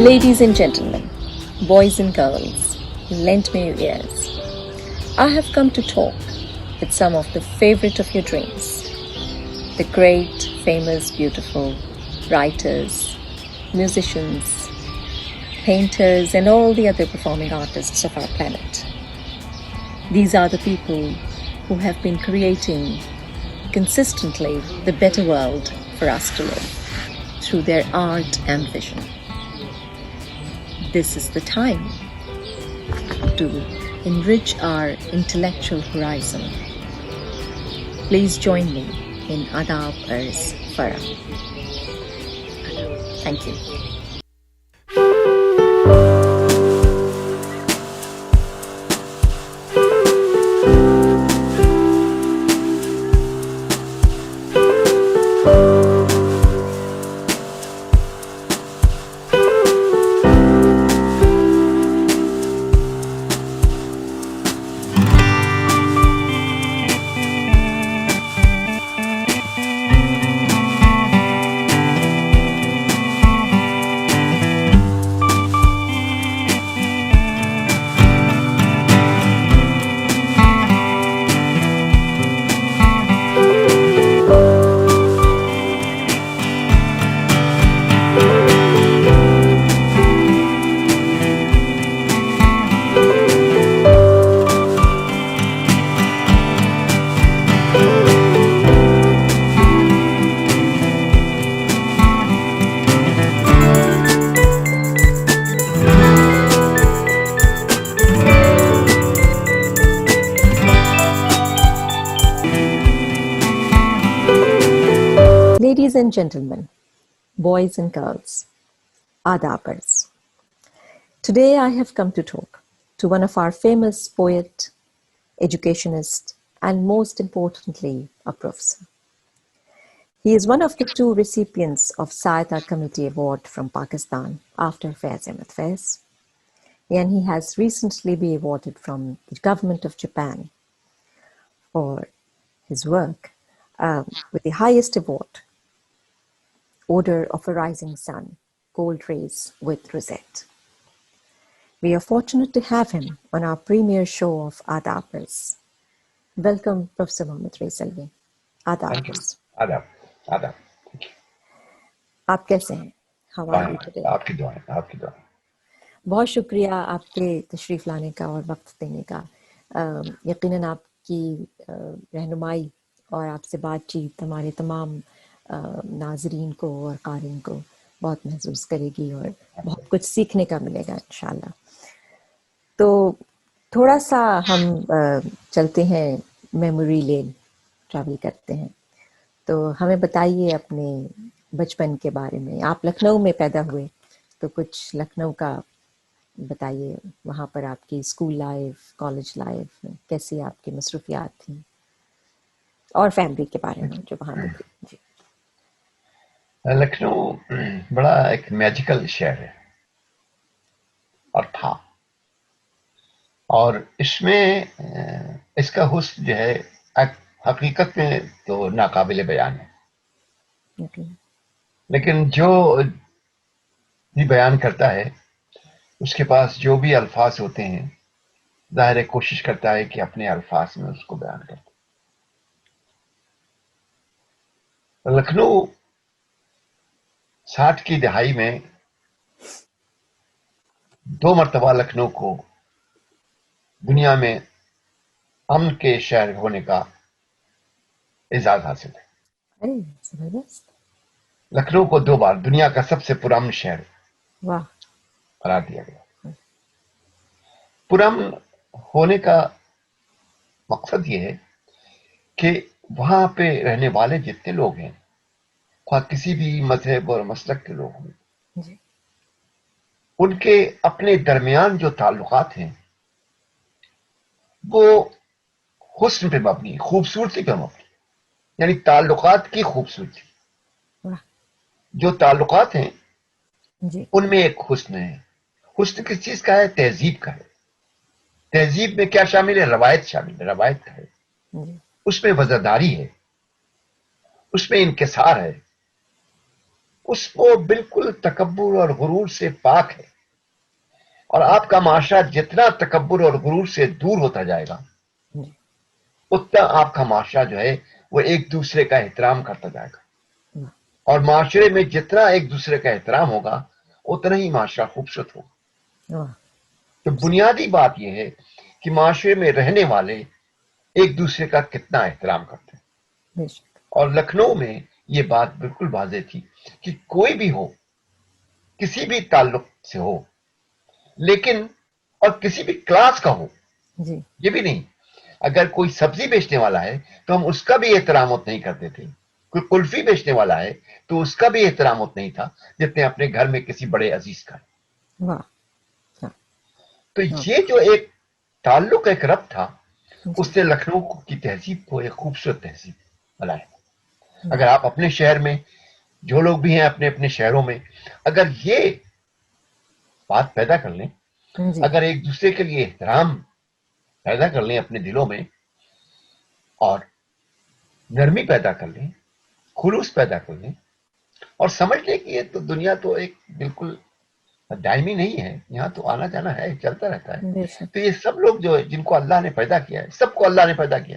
Ladies and gentlemen, boys and girls, lend me your ears. I have come to talk with some of the favorite of your dreams. The great, famous, beautiful writers, musicians, painters, and all the other performing artists of our planet. These are the people who have been creating consistently the better world for us to live through their art and vision. This is the time to enrich our intellectual horizon. Please join me in Adab Ars Farah. Thank you. Ladies and gentlemen, boys and girls, Adabers. Today I have come to talk to one of our famous poet, educationist, and most importantly, a professor. He is one of the two recipients of Sahayata Committee Award from Pakistan after Faiz Ahmed Faiz, and he has recently been awarded from the government of Japan for his work with the highest award, Order of a Rising Sun, Gold Rays with Rosette. We are fortunate to have him on our premiere show of Adabers. Welcome, Professor Mohammad Ray Salvi. Adabers. Adab. Thank you. آپ کیسے ہیں؟ How are you today? آپ کی دعائیں. بہت شکریہ آپ کے تشریف لانے کا اور وقت دینے کا. یقیناً آپ کی رہنمائی اور آپ سے بات چیت ہمارے تمام ناظرین کو اور قارئین کو بہت محسوس کرے گی اور بہت کچھ سیکھنے کا ملے گا انشاءاللہ. تو تھوڑا سا ہم چلتے ہیں میموری لین، ٹریول کرتے ہیں. تو ہمیں بتائیے اپنے بچپن کے بارے میں. آپ لکھنؤ میں پیدا ہوئے تو کچھ لکھنؤ کا بتائیے، وہاں پر آپ کی اسکول لائف، کالج لائف کیسی آپ کی مصروفیات تھیں، اور فیملی کے بارے میں جو وہاں تھی. جی. لکھنؤ بڑا ایک میجیکل شہر ہے اور تھا، اور اس میں اس کا حسن جو ہے حقیقت میں تو ناقابل بیان ہے. لیکن جو بھی بیان کرتا ہے اس کے پاس جو بھی الفاظ ہوتے ہیں، ظاہر ہے کوشش کرتا ہے کہ اپنے الفاظ میں اس کو بیان کرے. لکھنؤ 60 کی دہائی میں 2 مرتبہ لکھنؤ کو دنیا میں امن کے شہر ہونے کا اعزاز حاصل ہے. لکھنؤ کو 2 بار دنیا کا سب سے پرامن شہر قرار دیا گیا. پرامن ہونے کا مقصد یہ ہے کہ وہاں پہ رہنے والے جتنے لوگ ہیں، خواہ کسی بھی مذہب اور مسلک کے لوگ ہوں، ان کے اپنے درمیان جو تعلقات ہیں وہ حسن پہ مبنی، خوبصورتی پہ مبنی، یعنی تعلقات کی خوبصورتی. جو تعلقات ہیں ان میں ایک حسن ہے. حسن کس چیز کا ہے؟ تہذیب کا ہے. تہذیب میں کیا شامل ہے؟ روایت شامل ہے، روایت کا ہے. اس میں وزرداری ہے، اس میں انکسار ہے، اس کو بالکل تکبر اور غرور سے پاک ہے. اور آپ کا معاشرہ جتنا تکبر اور غرور سے دور ہوتا جائے گا جی اتنا آپ کا معاشرہ جو ہے وہ ایک دوسرے کا احترام کرتا جائے گا. واہ اور معاشرے میں جتنا ایک دوسرے کا احترام ہوگا اتنا ہی معاشرہ خوبصورت ہوگا. واہ تو بنیادی بات یہ ہے کہ معاشرے میں رہنے والے ایک دوسرے کا کتنا احترام کرتے ہیں. بے شک اور لکھنؤ میں یہ بات بالکل واضح تھی کہ کوئی بھی ہو کسی بھی تعلق سے ہو لیکن اور کسی بھی کلاس کا ہو جی یہ بھی نہیں. اگر کوئی سبزی بیچنے والا ہے تو ہم اس کا بھی احترام اتنا ہی کرتے تھے. کوئی کلفی بیچنے والا ہے تو اس کا بھی احترام اتنا ہی تھا جتنے اپنے گھر میں کسی بڑے عزیز کا ہے. واہ ہاں تو ہاں یہ جو ایک تعلق ایک ربط تھا جی اس نے لکھنؤ کی تہذیب کو ایک خوبصورت تہذیب بنایا. واہ اگر آپ اپنے شہر میں جو لوگ بھی ہیں اپنے اپنے شہروں میں اگر یہ بات پیدا کر لیں, جی اگر ایک دوسرے کے لیے احترام پیدا کر لیں اپنے دلوں میں اور نرمی پیدا کر لیں, خلوص پیدا کر لیں اور سمجھ لیں کہ یہ تو دنیا تو ایک بالکل دائمی نہیں ہے, یہاں تو آنا جانا ہے, چلتا رہتا ہے. بے شک تو یہ سب لوگ جو جن کو اللہ نے پیدا کیا ہے, سب کو اللہ نے پیدا کیا,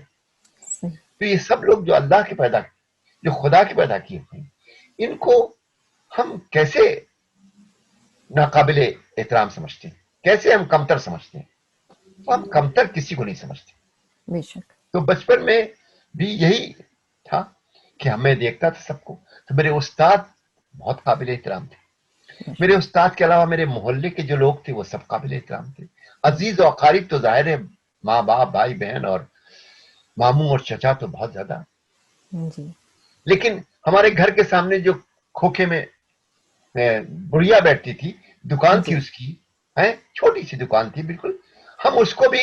صحیح تو یہ سب لوگ جو اللہ کے پیدا جو خدا کے پیدا کیے ہیں ان کو ہم کیسے ناقابل احترام سمجھتے ہیں, کیسے ہم کمتر سمجھتے ہیں. تو ہم کمتر کسی کو نہیں سمجھتے. بے شک تو بچپن میں بھی یہی تھا کہ ہمیں دیکھتا تھا سب کو. تو میرے استاد بہت قابل احترام تھے. ماشاء میرے استاد کے علاوہ میرے محلے کے جو لوگ تھے وہ سب قابل احترام تھے. عزیز و اقارب تو ظاہر ہے, ماں باپ بھائی بہن اور ماموں اور چچا تو بہت زیادہ, اللہ جی لیکن ہمارے گھر کے سامنے جو کھوکھے میں بڑھیا بیٹھتی تھی, دکان تھی جی اس کی, چھوٹی سی دکان تھی بالکل, ہم اس کو بھی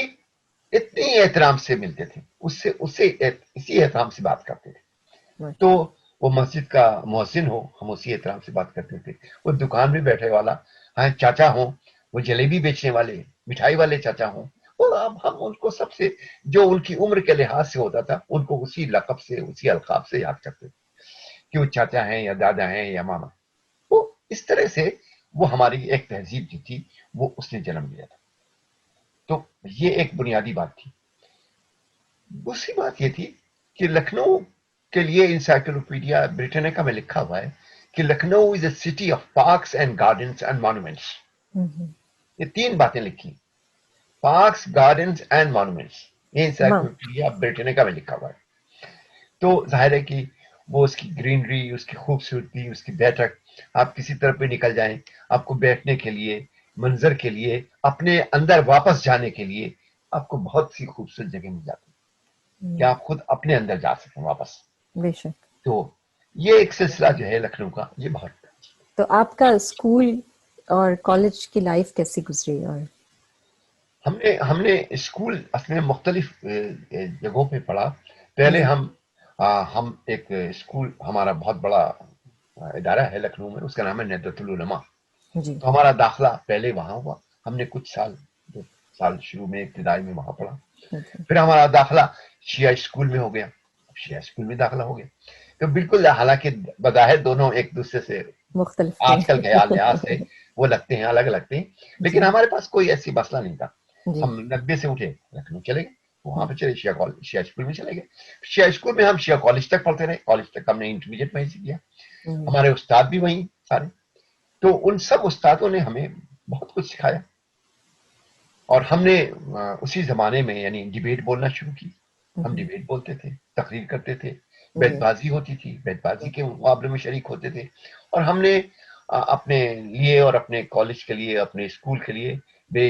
اتنی احترام سے ملتے تھے, اس سے اسی احترام سے بات کرتے تھے. تو ماشاء وہ مسجد کا محسن ہو ہم اسی احترام سے بات کرتے تھے. وہ دکان میں بیٹھے والا چاچا ہوں, وہ جلیبی بیچنے والے مٹھائی والے چاچا ہوں, اور اب ہم ان کو سب سے جو ان کی عمر کے لحاظ سے ہوتا تھا ان کو اسی لقب سے اسی القاب سے یاد کرتے تھے کہ وہ چاچا ہیں یا دادا ہیں یا ماما. وہ اس طرح سے وہ ہماری ایک تہذیب جو تھی وہ اس نے جنم لیا تھا. تو یہ ایک بنیادی بات تھی. دوسری بات یہ تھی کہ لکھنؤ کے لیے انسائکلوپیڈیا بریٹنیکا میں لکھا ہوا ہے کہ Lucknow is a city of parks and gardens and monuments. یہ تین باتیں لکھی, پارکس گارڈنس اینڈ مانومنٹس, یہ واہ انسائکلوپیڈیا بریٹنیکا میں لکھا ہوا ہے. تو ظاہر ہے کہ وہ اس کی گرینری, اس کی خوبصورتی, اس کی بیٹھک, آپ کسی طرف بھی نکل جائیں آپ کو بیٹھنے کے لیے, منظر کے لیے, اپنے اندر واپس جانے کے لیے آپ کو بہت سی خوبصورت جگہ مل جاتی کہ آپ خود اپنے اندر جا سکیں واپس. بے شک. تو یہ ایک سلسلہ جو ہے لکھنؤ کا یہ بہت. تو آپ کا اسکول اور کالج کی لائف کیسی گزری؟ اور ہم نے اسکول اصل میں مختلف جگہوں پہ پڑھا. پہلے جی ہم ایک اسکول, ہمارا بہت بڑا ادارہ ہے لکھنؤ میں, اس کا نام ہے ندوۃ العلماء. جی تو ہمارا داخلہ پہلے وہاں ہوا, ہم نے کچھ سال 2 سال شروع میں ابتدائی میں وہاں پڑھا. جی پھر ہمارا داخلہ شیعہ اسکول میں ہو گیا, شیعہ اسکول میں داخلہ ہو گیا. تو بالکل حالانکہ بظاہر دونوں ایک دوسرے سے مختلف تھے آج کل کے لحاظ سے وہ لگتے ہیں, الگ لگتے ہیں, لیکن جی ہمارے پاس کوئی ایسی مسئلہ نہیں تھا. جی ہم 90 سے اٹھے لکھنؤ چلے گئے, وہاں پہ چلے شیعہ اسکول میں چلے گئے. شیعہ اسکول میں ہم شیعہ کالج تک پڑھتے رہے, کالج تک ہم نے انٹرمیڈیٹ وہیں سے کیا. ہمارے استاد بھی وہیں سارے. تو ان سب استادوں نے ہمیں بہت کچھ سکھایا. اور ہم نے اسی زمانے میں یعنی ڈیبیٹ بولنا شروع کی. ہم ڈیبیٹ بولتے تھے, تقریر کرتے تھے, بیت جی بازی ہوتی تھی, بیت بازی کے مقابلے میں شریک ہوتے تھے. اور ہم نے اپنے لیے اور اپنے کالج کے لیے, اپنے اسکول کے لیے بے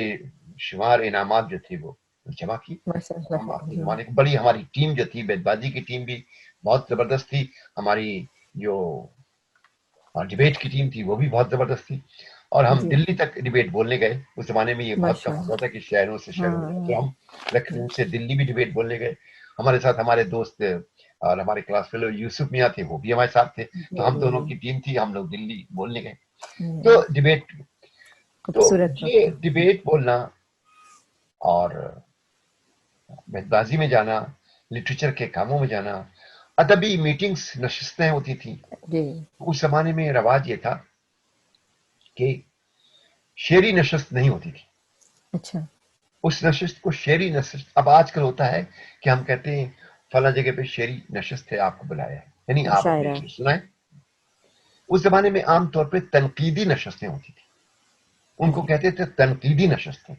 شمار انعامات جو تھے وہ جمع کی. ماشاء ہم اپنے اللہ. زمانے کی بڑی ہماری ٹیم جو تھی, بیت بازی کی ٹیم بھی بہت زبردست تھی. ہماری جو ڈیبیٹ کی ٹیم تھی وہ بھی بہت زبردست تھی. اور ہم جی دلی تک ڈیبیٹ بولنے گئے. اس زمانے میں یہ بہت کم ماشاء ہوتا اللہ. تھا کہ شہروں سے شہروں میں جائے, تو ہم لکھنؤ سے دلی بھی ڈیبیٹ بولنے گئے. ہمارے ساتھ ہمارے دوست اور ہمارے کلاس فیلو یوسف میاں تھے, وہ بھی ہمارے ساتھ تھے. تو ہم دونوں کی ٹیم تھی, ہم لوگ دلی بولنے گئے. تو ڈیبیٹ, تو خوبصورت یہ وقت. ڈیبیٹ بولنا اور بیت بازی میں جانا, لٹریچر کے کاموں میں جانا, ادبی میٹنگز نشستیں ہوتی تھیں. جی اس زمانے میں رواج یہ تھا کہ شعری نشست نہیں ہوتی تھی. اچھا اس نشست کو شعری نشست، اب آج کل ہوتا ہے کہ ہم کہتے ہیں فلاں جگہ پہ شعری نشست ہے، آپ کو بلایا ہے، یعنی آپ اپنے مشاعرہ. شعر سنائیں. اس زمانے میں عام طور پہ تنقیدی نشستیں ہوتی تھی، ان کو جی کہتے تھے تنقیدی نشستیں.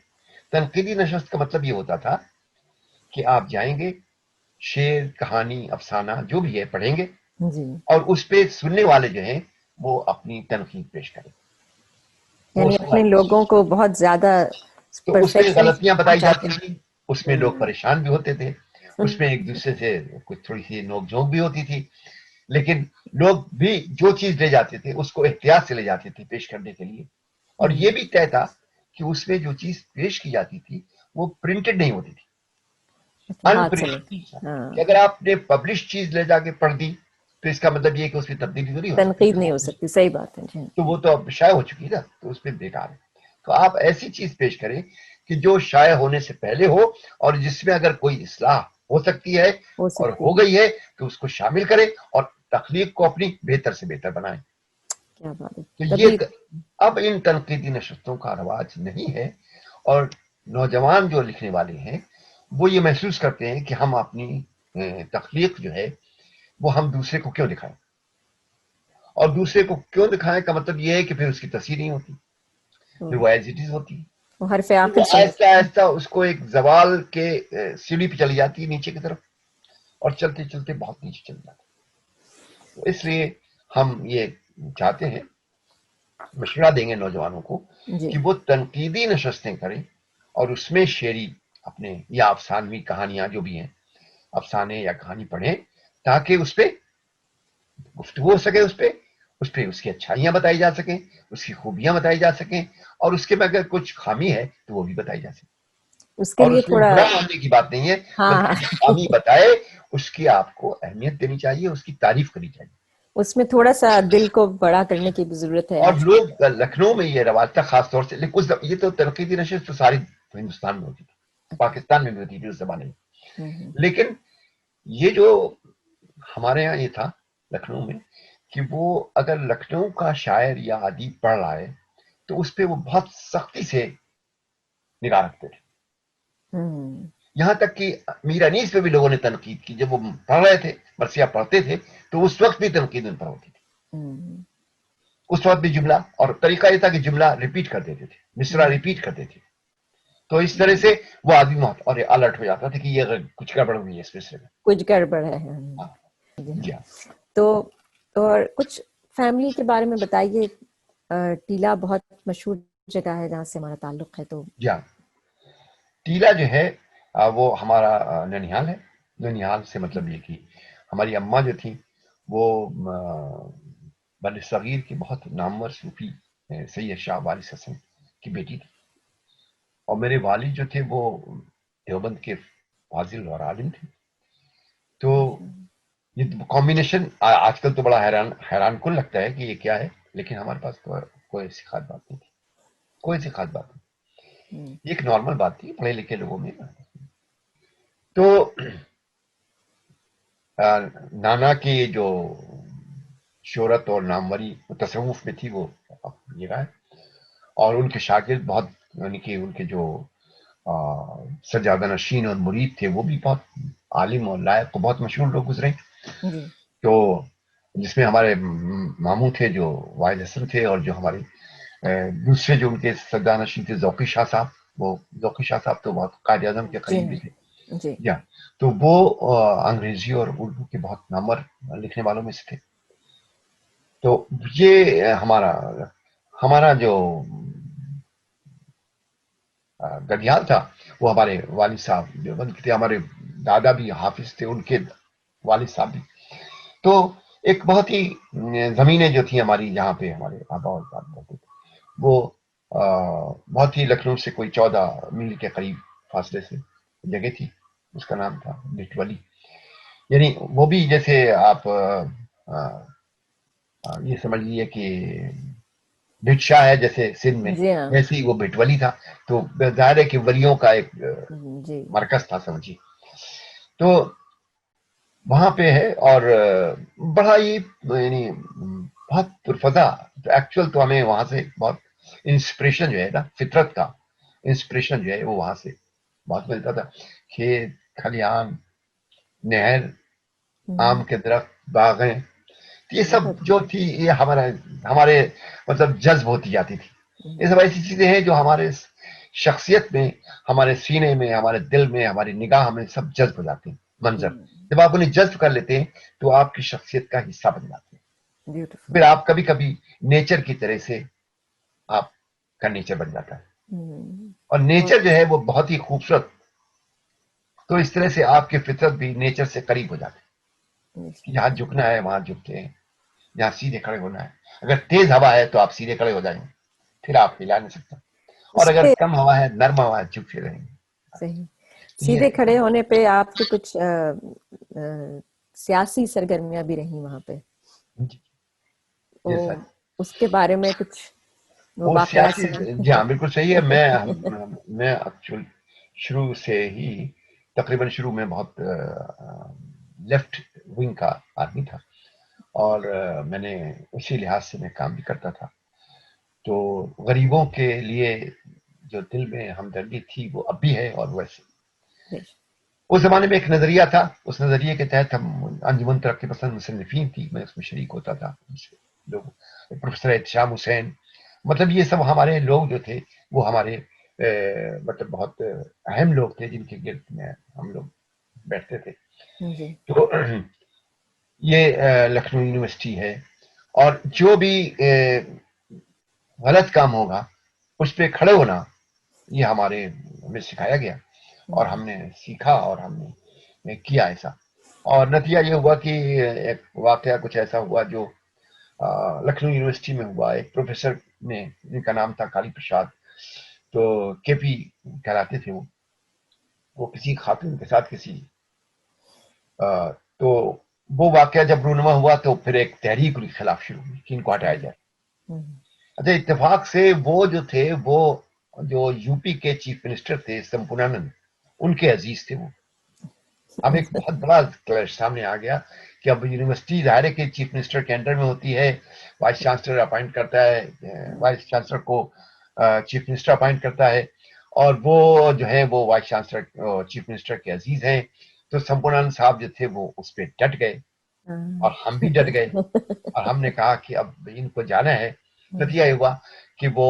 تنقیدی نشست کا مطلب یہ ہوتا تھا کہ آپ جائیں گے، شعر، کہانی، افسانہ جو بھی ہے پڑھیں گے، جی اور اس پہ سننے والے جو ہیں وہ اپنی تنقید پیش کریں. وہ یعنی اس کو اپنے لوگوں کو بہت زیادہ تو اس میں پرفیکشن غلطیاں بتائی پہنچاتے جاتی ہیں. تھیں، اس میں لوگ پریشان بھی ہوتے تھے، اس میں ایک ہم، دوسرے سے کچھ تھوڑی سی نوک جھونک بھی ہوتی تھی، لیکن لوگ بھی جو چیز لے جاتے تھے اس کو احتیاط سے لے جاتے تھے پیش کرنے کے لیے. اور یہ بھی طے تھا کہ اس میں جو چیز پیش کی جاتی تھی وہ پرنٹڈ نہیں ہوتی تھی، ہاتھ سے لگتے انپرنٹڈ. ہیں. ہاں کہ اگر آپ نے پبلش چیز لے جا کے پڑھ دی تو اس کا مطلب یہ کہ اس کی تبدیلی تو نہیں ہو سکتی، تنقید نہیں ہو سکتی. صحیح بات ہے. جی تو وہ تو اب شائع ہو چکی نا، تو اس میں بیکار ہے. تو آپ ایسی چیز پیش کریں کہ جو شائع ہونے سے پہلے ہو، اور جس میں اگر کوئی اصلاح ہو سکتی ہے ہو اور سکتی ہو ہے. گئی ہے تو اس کو شامل کریں اور تخلیق کو اپنی بہتر سے بہتر بنائیں. کیا بات ہے. تو کبھی اب ان تنقیدی نشستوں کا رواج نہیں ہے، اور نوجوان جو لکھنے والے ہیں وہ یہ محسوس کرتے ہیں کہ ہم اپنی تخلیق جو ہے وہ ہم دوسرے کو کیوں دکھائیں، اور دوسرے کو کیوں دکھائیں کا مطلب یہ ہے کہ پھر اس کی تصویر نہیں ہوتی، پھر وہ ایز اٹ از ہوتی ہے. وہ حرف پھر وہ آخر آہستہ سمجھتے ہیں. آہستہ اس کو ایک زوال کے سیڑھی پہ چلی جاتی ہے نیچے کی طرف، اور چلتے چلتے بہت نیچے چل جاتی ہے. تو اس لیے ہم یہ چاہتے ہیں، مشورہ دیں گے نوجوانوں کو جی کہ وہ تنقیدی نشستیں کریں اور اس میں شعری اپنے یا افسانوی کہانیاں جو بھی ہیں، افسانے یا کہانی پڑھیں، تاکہ اس پہ گفتگو ہو سکے، اس پہ اس کی اچھائیاں بتائی جا سکیں، اس کی خوبیاں بتائی جا سکیں، اور اس کے میں اگر کچھ خامی ہے تو وہ بھی بتائی جا سکے. اس کے اور لیے اس میں تھوڑا. برا ماننے کی بات نہیں ہے، ہاں بلکہ جو خامی بتائے اس کی آپ کو اہمیت دینی چاہیے، اس کی تعریف کرنی چاہیے. اس میں تھوڑا سا دل کو بڑا کرنے کی بھی ضرورت ہے اور آج کل. لوگ لکھنؤ میں یہ رواج تھا خاص طور سے، لیکن یہ تو تنقیدی نشست تو ساری ہندوستان میں ہوتی تھی، اچھا. پاکستان میں بھی ہوتی تھی اس زمانے میں. ہوں. لیکن یہ جو ہمارے ہاں یہ تھا لکھنؤ میں کہ وہ اگر لکھنؤ کا شاعر یا ادیب پڑھ رہا ہے تو اس پہ وہ بہت سختی سے نگاہ رکھتے تھے. ہوں. یہاں تک کہ میر انیس پہ بھی لوگوں نے تنقید کی، جب وہ پڑھ رہے تھے، مرثیہ پڑھتے تھے تو اس وقت بھی تنقید ان پر ہوتی تھی. ہوں. اس وقت بھی جملہ، اور طریقہ یہ تھا کہ جملہ ریپیٹ کر دیتے تھے، مصرع ہوں. ریپیٹ کرتے تھے. تو اس طرح سے وہ آدمی بہت اور الرٹ ہو جاتا تھا کہ یہ کچھ گڑبڑ ہوئی ہے اس میں سے. کچھ گڑبڑ ہے. ہاں جی ہاں. جی ہاں تو اور کچھ فیملی کے بارے میں بتائیے. ٹیلا بہت مشہور جگہ ہے جہاں سے ہمارا تعلق ہے. تو جی ہاں. ٹیلا جو ہے وہ ہمارا ننیال ہے. ننیال سے مطلب یہ کہ ہماری اماں جو تھیں وہ بر صغیر کی بہت نامور صوفی سید شاہ وارث حسن کی بیٹی تھی، اور میرے والد جو تھے وہ دیوبند کے فاضل اور عالم تھے. تو یہ کمبینیشن آج کل تو بڑا حیران کن لگتا ہے کہ یہ کیا ہے، لیکن ہمارے پاس تو کوئی ایسی خاص بات نہیں تھی، کوئی ایسی خاص بات نہیں. یہ ایک نارمل بات تھی پڑھے لکھے لوگوں میں. تو نانا کی جو شہرت اور ناموری تصوف میں تھی وہ یہ رہا ہے، اور ان کے شاگرد بہت، یعنی کہ ان کے جو سجادہ نشین اور مرید تھے وہ بھی بہت عالم اور لائق، بہت مشہور لوگ گزرے. جی تو جس میں ہمارے ماموں تھے جو واحد حسن تھے، اور جو ہمارے دوسرے جو ان کے سجادہ نشین تھے ذوقی شاہ صاحب. وہ ذوقی شاہ صاحب تو بہت قائد اعظم کے جی قریبی تھے. جی. یا تو وہ انگریزی اور اردو کے بہت نامور لکھنے والوں میں سے تھے. تو یہ ہمارا جو گڑیال تھا وہ ہمارے والد صاحب دیوبند کے تھے، ہمارے دادا بھی حافظ تھے، ان کے والد صاحب بھی. تو ایک بہت ہی زمینیں جو تھیں ہماری جہاں پہ ہمارے آبا اور دادا رہتے تھے وہ بہت ہی لکھنؤ سے کوئی 14 میل کے قریب فاصلے سے جگہ تھی، اس کا نام تھا بھٹولی. یعنی وہ بھی جیسے آپ یہ سمجھ لیجیے کہ بھٹشا ہے جیسے سندھ میں، جی ہاں. ایسے ہی وہ بھٹولی تھا. تو ظاہر ہے کہ ولیوں کا ایک جی مرکز تھا سمجھیے. تو وہاں پہ ہے، اور بڑا ہی یعنی بہت پرفضا. ایکچوئل تو ہمیں وہاں سے بہت انسپریشن جو ہے نا، فطرت کا انسپریشن جو ہے وہ وہاں سے بہت ملتا تھا. کھیت کھلیان، نہر، آم کے درخت، باغیں، یہ سب بہت جو تھی یہ ہمارے مطلب جذب ہوتی جاتی تھی. یہ سب ایسی چیزیں ہیں جو ہمارے شخصیت میں، ہمارے سینے میں، ہمارے دل میں، ہماری نگاہ میں سب جذب ہو جاتے ہیں. منظر جب آپ انہیں جذب کر لیتے ہیں تو آپ کی شخصیت کا حصہ بن جاتے ہیں. بیوٹیفل. پھر آپ کبھی کبھی نیچر کی طرح سے آپ کا نیچر بن جاتا ہے، اور اور نیچر جو ہے وہ بہت ہی خوبصورت. تو اس طرح سے آپ کی فطرت بھی نیچر سے قریب ہو جاتی ہے. جہاں جھکنا ہے وہاں جھکتے ہیں، جہاں سیدھے کھڑے ہونا ہے. اگر تیز ہوا ہے تو آپ سیدھے کھڑے ہو جائیں گے، پھر آپ ہلا نہیں سکتے. اور اس اگر پہ کم ہوا ہے، نرم ہوا ہے، جھکتے رہیں گے. صحیح تو یہ سیدھے کھڑے ہونے پہ آپ کے کچھ سیاسی سرگرمیاں بھی رہیں وہاں پہ، جیسا اس کے بارے میں کچھ وہ واقعات سیاسی، سنا. جی ہاں بالکل صحیح ہے. میں ایکچوئل شروع سے ہی، تقریباً شروع میں بہت لیفٹ ونگ کا آدمی تھا، اور میں نے اسی لحاظ سے میں کام بھی کرتا تھا. تو غریبوں کے لیے جو دل میں ہمدردی تھی وہ اب بھی ہے. اور ویسے اس زمانے میں ایک نظریہ تھا، اس نظریے کے تحت ہم انجمن ترقی پسند مصنفین تھی، میں اس میں شریک ہوتا تھا. لوگ پروفیسر احتشام حسین، مطلب یہ سب ہمارے لوگ جو تھے وہ ہمارے مطلب بہت اہم لوگ تھے جن کے گرد میں ہم لوگ بیٹھتے تھے. جی تو یہ لکھنؤ یونیورسٹی ہے، اور جو بھی غلط کام ہوگا اس پہ کھڑے ہونا، یہ ہمیں سکھایا گیا، اور ہم نے سیکھا، اور ہم نے کیا ایسا. اور نتیجہ یہ ہوا کہ ایک واقعہ کچھ ایسا ہوا جو لکھنؤ یونیورسٹی میں ہوا. ایک پروفیسر نے، جن کا نام تھا کالی پرساد، تو کے پی کہلاتے تھے وہ کسی خاتون کے ساتھ تو وہ واقعہ جب رونما ہوا تو پھر ایک تحریک ان کے خلاف شروع ہوئی کہ ان کو ہٹایا جائے. اچھا، اتفاق سے وہ جو تھے، وہ جو یو پی کے چیف منسٹر تھے سمپونانند، ان کے عزیز تھے وہ. اب ایک بہت بڑا کلیش سامنے آ گیا کہ اب یونیورسٹی ظاہر ہے کہ چیف منسٹر کے انڈر میں ہوتی ہے، وائس چانسلر اپائنٹ کرتا ہے، وائس چانسلر کو چیف منسٹر اپائنٹ کرتا ہے، اور وہ جو ہے وہ وائس چانسلر چیف منسٹر کے عزیز ہیں. تو سمپونانند صاحب جو تھے وہ اس پہ ڈٹ گئے، اور ہم بھی ڈٹ گئے، اور ہم نے کہا کہ اب ان کو جانا ہے. نتیجہ یہ ہوا کہ وہ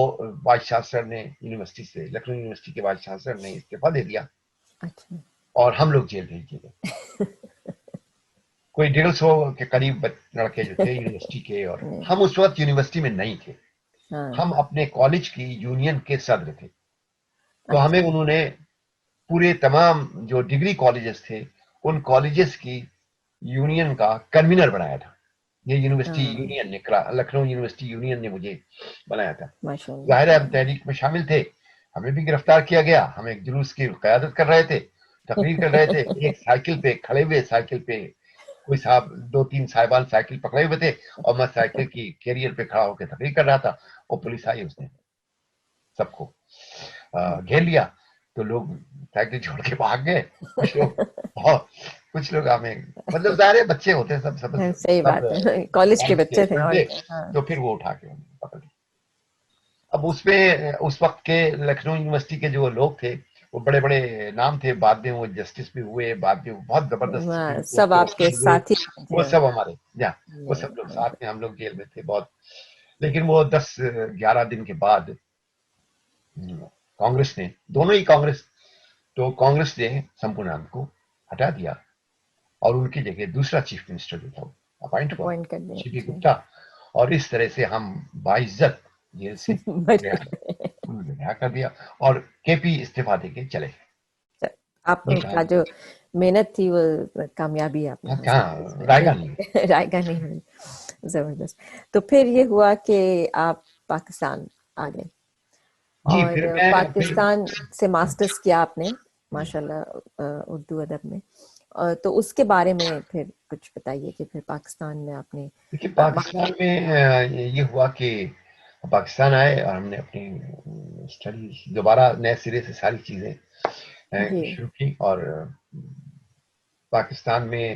وائس چانسلر نے یونیورسٹی سے، لکھنؤ یونیورسٹی کے وائس چانسلر نے استعفیٰ دے دیا، اچھا. اور ہم لوگ جیل بھیج دیے گئے. کوئی 150 کے قریب لڑکے جو تھے یونیورسٹی کے، اور ہم اس وقت یونیورسٹی میں نہیں تھے، ہم اپنے کالج کی یونین کے صدر تھے. تو ہمیں انہوں نے پورے تمام جو ڈگری کالجز تھے ان کالجز کی یونین کا کنوینر بنایا تھا. یہ یونیورسٹی یونین نے، لکھنؤ یونیورسٹی یونین نے مجھے بنایا تھا. ماشاء اللہ. ظاہر ہے ہم تحریک میں شامل تھے، ہمیں بھی گرفتار کیا گیا. ہم ایک جلوس کی قیادت کر رہے تھے، تقریر کر رہے تھے، ایک سائیکل پہ کھڑے ہوئے، سائیکل پہ کوئی صاحب، 2-3 صاحبان سائیکل پکڑے ہوئے تھے، اور میں سائیکل کی کیریئر پہ کھڑا ہو کے تقریر کر رہا تھا. اور پولیس آئی، اس نے سب کو گھیر لیا. تو لوگ سائیکل چھوڑ کے بھاگ گئے. کچھ لوگ ہمیں، مطلب ظاہر بچے ہوتے ہیں، سب صحیح بات ہے، کالج کے بچے تھے. اور تو پھر وہ اٹھا کے پکڑ لیا. اب اس میں اس وقت کے لکھنؤ یونیورسٹی کے جو لوگ تھے وہ بڑے بڑے نام تھے، بعد میں وہ جسٹس بھی ہوئے، بعد میں بہت زبردست سپریم کورٹ سب کے آپ کے وکیل ہوئے. ساتھی وہ سب ہمارے، وہ سب لوگ ساتھ میں، ہم لوگ جیل میں تھے بہت. لیکن وہ 10-11 دن کے بعد کانگریس نے، دونوں ہی کانگریس نے سمپونانند کو ہٹا دیا، اور ان کی جگہ دوسرا چیف منسٹر جو تھا اپائنٹ ہوا، اپوائنٹ کر سی پی دیا. گپتا. اور اس طرح سے ہم باعزت جیل سے رہا کر دیا، اور کے پی استعفیٰ دے کے چلے. آپ کا جو محنت تھی وہ کامیابی آپ نے کہاں حاصل رائے گا نہیں. کی. رائے گا نہیں ہوئی. زبردست. تو پھر یہ ہوا کہ آپ پاکستان آ گئے، جی اور پھر میں پاکستان سے ماسٹرز کیا آپ نے ماشاء اللہ اردو ادب میں. تو اس کے بارے میں پھر کچھ بتائیے کہ پھر پاکستان میں آپ نے. دیکھیے پاکستان میں یہ ہوا کہ پاکستان آئے، اور ہم نے اپنی اسٹڈی دوبارہ نئے سرے سے ساری چیزیں جی شروع کی. اور پاکستان میں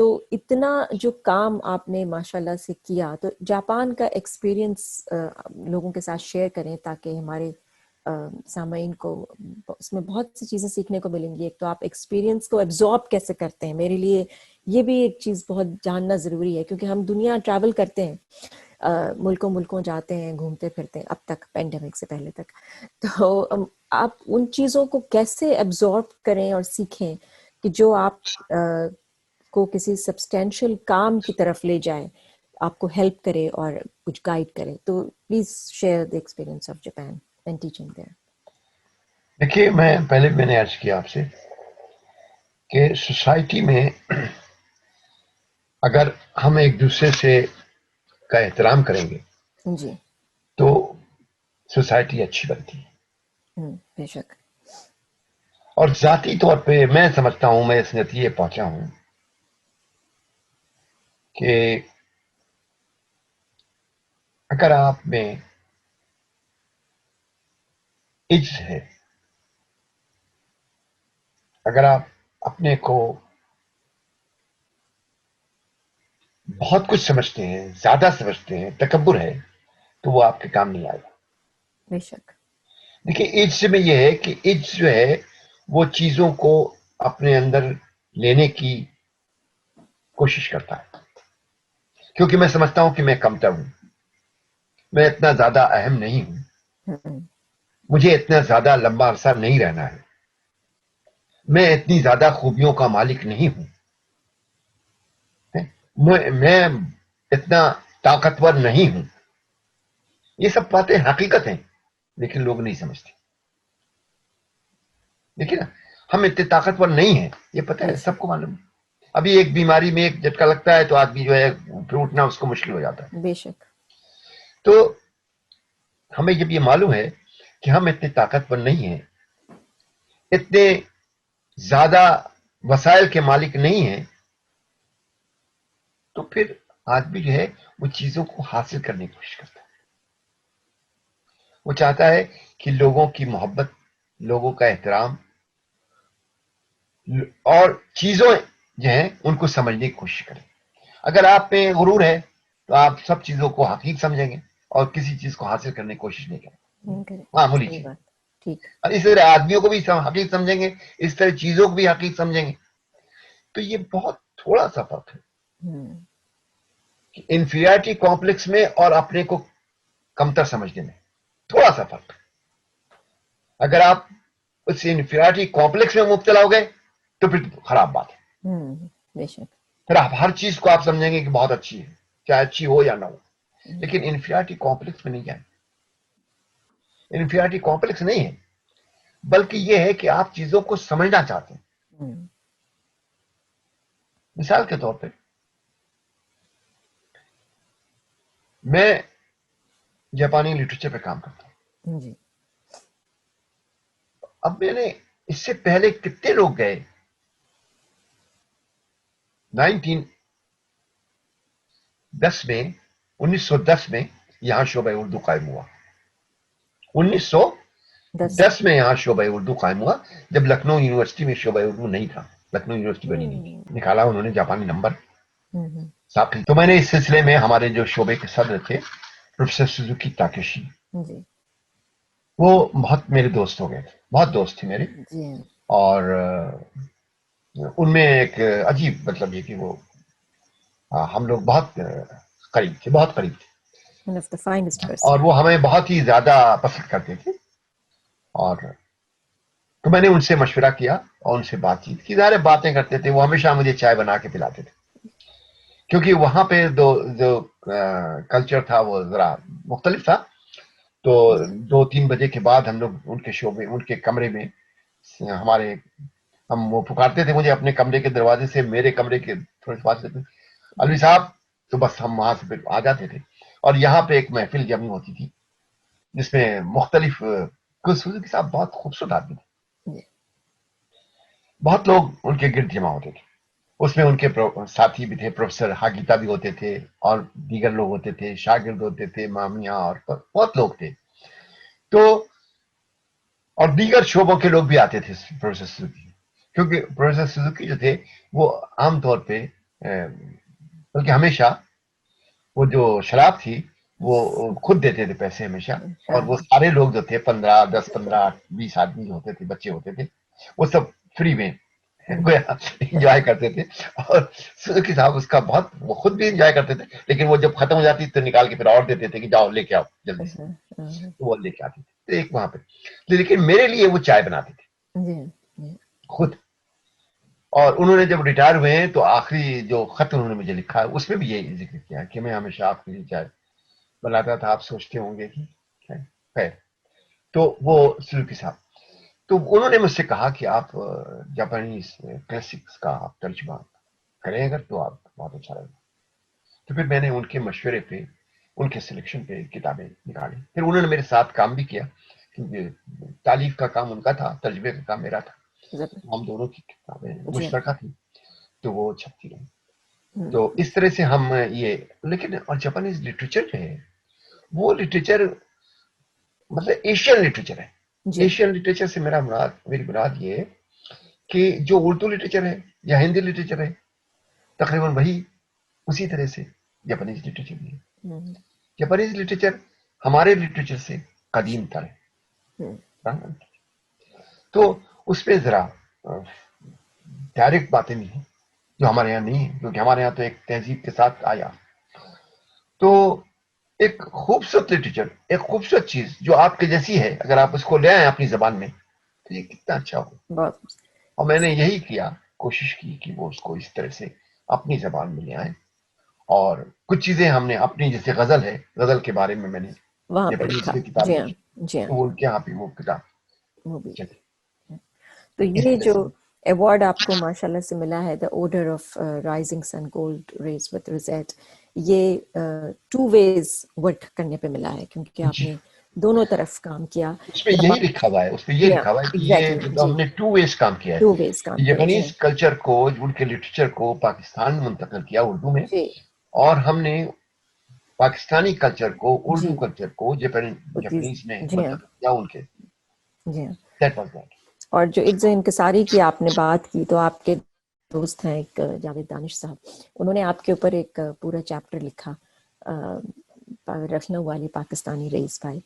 تو اتنا جو کام آپ نے ماشاءاللہ سے کیا، تو جاپان کا ایکسپیرینس لوگوں کے ساتھ شیئر کریں تاکہ ہمارے سامعین کو اس میں بہت سی چیزیں سیکھنے کو ملیں گی. ایک تو آپ ایکسپیرینس کو ایبزارب کیسے کرتے ہیں، میرے لیے یہ بھی ایک چیز بہت جاننا ضروری ہے، کیونکہ ہم دنیا ٹریول کرتے ہیں، ملکوں جاتے ہیں، گھومتے پھرتے ہیں، اب تک پینڈیمک سے پہلے تک. تو آپ ان چیزوں کو کیسے ایبزارب کریں اور سیکھیں کہ جو آپ کو کسی سبسٹینشیل کام کی طرف لے جائے، آپ کو ہیلپ کرے اور کچھ گائیڈ کرے. تو please share the experience of Japan and teaching there. دیکھیے، میں نے عرض کیا آپ سے کہ سوسائٹی میں اگر ہم ایک دوسرے سے کا احترام کریں گے جی. تو سوسائٹی اچھی بنتی ہے. بے شک. اور ذاتی طور پہ میں سمجھتا ہوں، میں اس نتیجے پہنچا ہوں کہ اگر آپ میں عجز ہے، اگر آپ اپنے کو بہت کچھ سمجھتے ہیں، زیادہ سمجھتے ہیں، تکبر ہے، تو وہ آپ کے کام نہیں آئے گا. بے شک. دیکھیے، عجز میں یہ ہے کہ عجز جو ہے وہ چیزوں کو اپنے اندر لینے کی کوشش کرتا ہے، کیونکہ میں سمجھتا ہوں کہ میں کمتر ہوں، میں اتنا زیادہ اہم نہیں ہوں، مجھے اتنا زیادہ لمبا عرصہ نہیں رہنا ہے، میں اتنی زیادہ خوبیوں کا مالک نہیں ہوں، میں اتنا طاقتور نہیں ہوں. یہ سب باتیں حقیقت ہیں، لیکن لوگ نہیں سمجھتے. دیکھیے نا، ہم اتنے طاقتور نہیں ہیں، یہ پتہ ہے، سب کو معلوم ہے. ابھی ایک بیماری میں ایک جھٹکا لگتا ہے تو آدمی جو ہے پھر اٹھنا اس کو مشکل ہو جاتا ہے. بے شک. تو ہمیں جب یہ معلوم ہے کہ ہم اتنے طاقتور نہیں ہیں، اتنے زیادہ وسائل کے مالک نہیں ہیں، تو پھر آدمی جو ہے وہ چیزوں کو حاصل کرنے کی کوشش کرتا ہے. وہ چاہتا ہے کہ لوگوں کی محبت، لوگوں کا احترام اور چیزوں جو ہیں ان کو سمجھنے کی کوشش کریں. اگر آپ میں غرور ہے تو آپ سب چیزوں کو حقیق سمجھیں گے اور کسی چیز کو حاصل کرنے کی کوشش نہیں کریں. معمولی چیز. ٹھیک. اور اس طرح آدمیوں کو بھی حقیق سمجھیں گے، اس طرح چیزوں کو بھی حقیق سمجھیں گے. تو یہ بہت تھوڑا سا فرق ہے کہ انفیریٹی کمپلیکس میں اور اپنے کو کمتر سمجھنے میں تھوڑا سا فرق ہے. اگر آپ اس انفیریٹی کمپلیکس میں مبتلا ہو گئے تو پھر خراب بات ہے. بے شک. پھر آپ ہر چیز کو آپ سمجھیں گے کہ بہت اچھی ہے، چاہے اچھی ہو یا نہ ہو. لیکن انفیریٹی کمپلیکس میں نہیں جائیں. انفیریٹی کمپلیکس نہیں ہے، بلکہ یہ ہے کہ آپ چیزوں کو سمجھنا چاہتے ہیں. مثال کے طور پہ میں جاپانی لٹریچر پہ کام کرتا ہوں. جی. اب میں نے اس سے پہلے کتنے لوگ گئے. 1910 میں یہاں شعبہ اردو قائم ہوا. 1910 میں یہاں شعبہ اردو قائم ہوا، جب لکھنؤ یونیورسٹی میں شعبہ اردو نہیں تھا. لکھنؤ یونیورسٹی بنی نہیں تھی. نکالا انہوں نے جاپانی نمبر صاحب. تو میں نے اس سلسلے میں ہمارے جو شعبے کے صدر تھے پروفیسر سوزوکی تاکیشی، وہ بہت میرے دوست ہو گئے تھے، بہت دوست تھے میرے. اور ان میں ایک عجیب مطلب یہ کہ وہ ہم لوگ بہت قریب تھے، بہت قریب تھے. اور وہ ہمیں بہت ہی زیادہ پسند کرتے تھے. اور تو میں نے ان سے مشورہ کیا اور ان سے بات چیت کی. ظاہر باتیں کرتے تھے. وہ ہمیشہ مجھے چائے بنا کے پلاتے تھے، کیونکہ وہاں پہ جو کلچر تھا وہ ذرا مختلف تھا. تو 2-3 بجے کے بعد ہم لوگ ان کے شعبے، ان کے کمرے میں ہم وہ پکارتے تھے مجھے اپنے کمرے کے دروازے سے، میرے کمرے کے تھوڑے فاصلے پہ، الوی صاحب. تو بس ہم وہاں سے پھر آ جاتے تھے. اور یہاں پہ ایک محفل جمی ہوتی تھی جس میں مختلف سوزوکی صاحب بہت خوبصورت آدمی تھے. بہت لوگ ان کے گرد جمع ہوتے تھے. اس میں ان کے ساتھی بھی تھے، پروفیسر ہاگیتا بھی ہوتے تھے اور دیگر لوگ ہوتے تھے، شاگرد ہوتے تھے، مامیاں اور بہت لوگ تھے. تو اور دیگر شعبوں کے لوگ بھی آتے تھے پروفیسر سوزوکی، کیونکہ پروفیسر سوزوکی جو تھے وہ عام طور پہ بلکہ ہمیشہ وہ جو شراب تھی وہ خود دیتے تھے پیسے ہمیشہ. اور وہ سارے لوگ جو تھے 15 10 15 20 آدمی جو ہوتے تھے بچے ہوتے تھے وہ سب فری میں انجوائے کرتے تھے. اور سوزوکی صاحب اس کا بہت وہ خود بھی انجوائے کرتے تھے لیکن وہ جب ختم ہو جاتی تو نکال کے پھر اور دیتے تھے کہ جاؤ لے کے آؤ جلدی سے. تو وہ لے کے آتے تھے تو ایک وہاں پہ. لیکن میرے لیے وہ چائے بناتے تھے خود. اور انہوں نے جب ریٹائر ہوئے ہیں تو آخری جو خط انہوں نے مجھے لکھا ہے اس میں بھی یہی ذکر کیا کہ میں ہمیشہ آپ کے لیے چائے بناتا تھا. آپ سوچتے ہوں گے کہ خیر. تو وہ سوزوکی صاحب تو انہوں نے مجھ سے کہا کہ آپ جاپانیز کلاسکس کا آپ ترجمہ کریں اگر تو آپ بہت اچھا رہے گا. تو پھر میں نے ان کے مشورے پہ ان کے سلیکشن پہ کتابیں نکالی. پھر انہوں نے میرے ساتھ کام بھی کیا کیونکہ تالیف کا کام ان کا تھا ترجمے کا کام میرا تھا. ہم دونوں کی کتابیں مشترکہ تھیں تو وہ چھپتی رہی. تو اس طرح سے ہم یہ لیکن اور جاپانیز لٹریچر جو ہے وہ لٹریچر مطلب ایشین لٹریچر ہے. ایشین لٹریچر سے میری مراد یہ ہے کہ جو اردو لٹریچر ہے یا ہندی لٹریچر ہے تقریباً وہی اسی طرح سے جاپانیز لٹریچر بھی ہے. جاپانیز لٹریچر ہمارے لٹریچر سے قدیم تر ہے. تو اس پہ ذرا ڈائریکٹ باتیں نہیں ہیں جو ہمارے یہاں نہیں ہے کیونکہ ہمارے یہاں تو ایک تہذیب کے ساتھ آیا. تو ایک خوبصورت لٹریچر ایک خوبصورت چیز جو آپ کے جیسی ہے اگر آپ اس کو لے آئیں اپنی زبان میں تو یہ کتنا اچھا ہو. اور میں نے یہی کیا کوشش کی کہ وہ اس کو اس طرح سے اپنی زبان میں لے آئیں. اور کچھ چیزیں ہم نے اپنی جیسے غزل ہے غزل کے بارے میں نے وہاں پہ لکھا. کتاب لکھی تو ان کے یہاں پہ وہ کتاب چلی. تو یہ جو ایوارڈ آپ کو ماشاءاللہ سے ملا ہے the order of rising sun gold rays with rosette یہ 2 ways ورک کرنے پہ ملا ہے کیونکہ آپ نے دونوں طرف کام کیا. اس پہ یہی لکھا ہوا ہے اس پہ یہ لکھا ہوا ہے کہ یہ ہم نے 2 ways کام کیا ہے. 2 ways کام کیا. جاپانیز کلچر کو ان کے لٹریچر کو پاکستان میں منتقل کیا اردو میں اور ہم نے پاکستانی کلچر کو اردو کلچر کو جاپانیز میں منتقل کیا ان کے. اور جو اجز انکساری کی آپ نے بات کی تو آپ کے دوست ہیں ایک جاوید دانش صاحب انہوں نے آپ کے اوپر ایک پورا چیپٹر لکھا لکھنؤ والی پاکستانی رئیس بھائی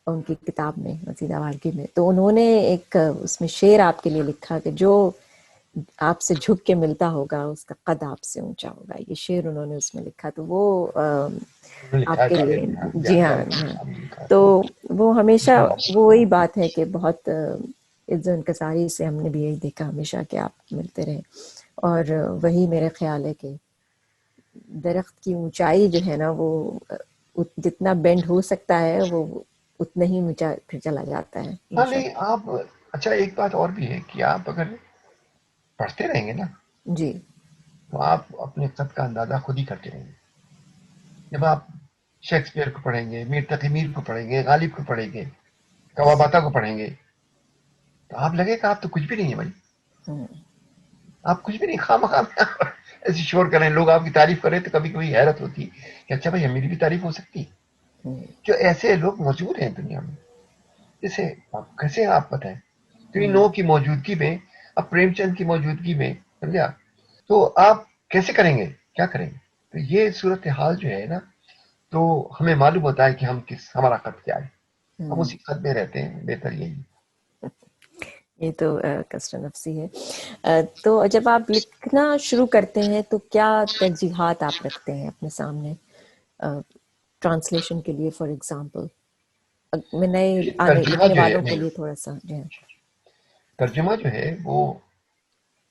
ان کی کتاب میں مزید آوارگی میں. تو انہوں نے ایک اس میں شعر آپ کے لیے لکھا کہ جو آپ سے جھک کے ملتا ہوگا اس کا قد آپ سے اونچا ہوگا. یہ شعر انہوں نے اس میں لکھا تو وہ آپ کے لیے. جی ہاں تو وہ ہمیشہ وہی بات ہے کہ بہت عز و انکساری سے ہم نے بھی یہی دیکھا ہمیشہ کہ آپ ملتے رہے. اور وہی میرا خیال ہے کہ درخت کی اونچائی جو ہے نا وہ جتنا بینڈ ہو سکتا ہے وہ اتنا ہی اونچا پھر چلا جاتا ہے. ہاں نہیں آپ اچھا ایک بات اور بھی ہے کہ آپ اگر پڑھتے رہیں گے نا جی تو آپ اپنے قد کا اندازہ خود ہی کرتے رہیں گے. جب آپ شیکسپیئر کو پڑھیں گے میر تقی میر کو پڑھیں گے غالب کو پڑھیں گے کواباتا کو پڑھیں گے تو آپ لگے کہ آپ تو کچھ بھی نہیں ہے بھائی. آپ کچھ بھی نہیں خواہ مخواہ ایسے شور کریں لوگ آپ کی تعریف کریں تو کبھی کبھی حیرت ہوتی کہ اچھا بھائی میری بھی تعریف ہو سکتی ہے. جو ایسے لوگ موجود ہیں دنیا میں جیسے کیسے آپ بتائیں تو ان لوگوں کی موجودگی میں اب پریم چند کی موجودگی میں سمجھا تو آپ کیسے کریں گے کیا کریں گے. تو یہ صورتحال جو ہے نا تو ہمیں معلوم ہوتا ہے کہ ہمارا قد کیا ہے. ہم اسی قد میں رہتے ہیں. بہتر یہی. یہ تو کشف نفسی ہے. تو جب آپ لکھنا شروع کرتے ہیں تو کیا ترجیحات آپ رکھتے ہیں اپنے سامنے ٹرانسلیشن کے لیے فار ایگزامپل میں نئے لکھنے والوں کے لیے تھوڑا سا ترجمہ جو ہے وہ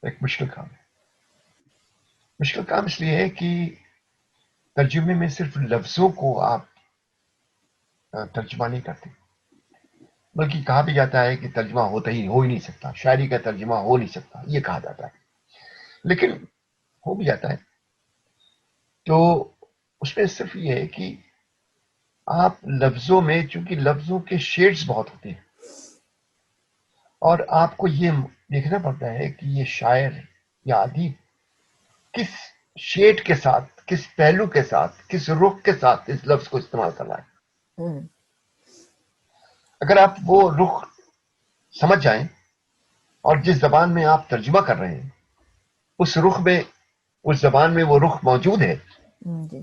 ایک مشکل کام ہے. مشکل کام اس لیے ہے کہ ترجمے میں صرف لفظوں کو آپ ترجمہ نہیں کرتے بلکہ کہا بھی جاتا ہے کہ ترجمہ ہو ہی نہیں سکتا. شاعری کا ترجمہ ہو نہیں سکتا یہ کہا جاتا ہے لیکن ہو بھی جاتا ہے. تو اس میں صرف یہ ہے کہ آپ لفظوں میں چونکہ لفظوں کے شیڈز بہت ہوتے ہیں اور آپ کو یہ دیکھنا پڑتا ہے کہ یہ شاعر یا ادیب کس شیڈ کے ساتھ کس پہلو کے ساتھ کس رخ کے ساتھ اس لفظ کو استعمال کر رہا ہے. اگر آپ وہ رخ سمجھ جائیں اور جس زبان میں آپ ترجمہ کر رہے ہیں اس رخ میں اس زبان میں وہ رخ موجود ہے جی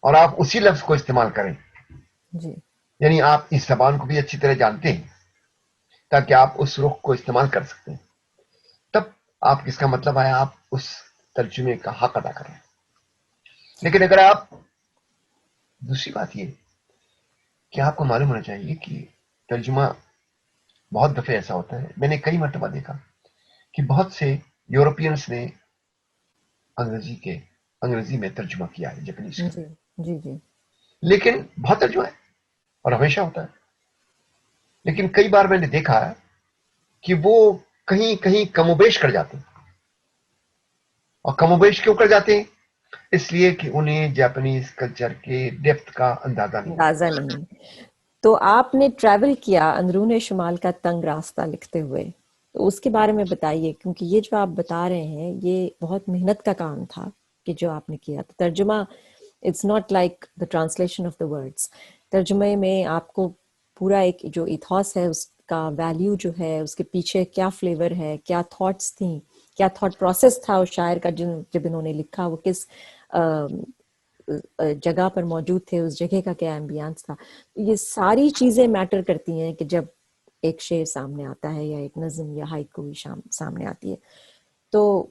اور آپ اسی لفظ کو استعمال کریں، جی یعنی آپ اس زبان کو بھی اچھی طرح جانتے ہیں تاکہ آپ اس رخ کو استعمال کر سکتے ہیں، تب آپ کس کا مطلب ہے آپ اس ترجمے کا حق ادا کریں. لیکن اگر آپ، دوسری بات یہ کہ آپ کو معلوم ہونا چاہیے کہ ترجمہ بہت دفعہ ایسا ہوتا ہے، میں نے کئی مرتبہ دیکھا کہ بہت سے یورپینس نے انگریزی میں ترجمہ کیا ہے جاپنیز کا، جی جی جی لیکن بہت ترجمہ ہے اور ہمیشہ ہوتا ہے. لیکن کئی بار میں نے دیکھا ہے کہ وہ کہیں کہیں کم و بیش کر جاتے ہیں. اور کم و بیش کیوں کر جاتے ہیں؟ اس لیے کہ انہیں جاپنیز کلچر کے ڈیپتھ کا اندازہ نہیں ہوتا. اندازہ نہیں. تو آپ نے ٹریول کیا اندرون شمال کا تنگ راستہ لکھتے ہوئے، تو اس کے بارے میں بتائیے، کیونکہ یہ جو آپ بتا رہے ہیں یہ بہت محنت کا کام تھا کہ جو آپ نے کیا. تو ترجمہ it's not like the translation of the words. ترجمے میں آپ کو پورا ایک جو ایتھوس ہے اس کا ویلیو جو ہے، اس کے پیچھے کیا فلیور ہے، کیا تھاٹس تھیں، کیا تھاٹ پروسیس تھا اس شاعر کا جب انہوں نے لکھا، وہ کس جگہ پر موجود تھے، اس جگہ کا کیا ایمبیانس تھا. یہ ساری چیزیں میٹر کرتی ہیں کہ جب ایک شعر سامنے آتا ہے یا ایک نظم یا ہائیکو سامنے آتی ہے. تو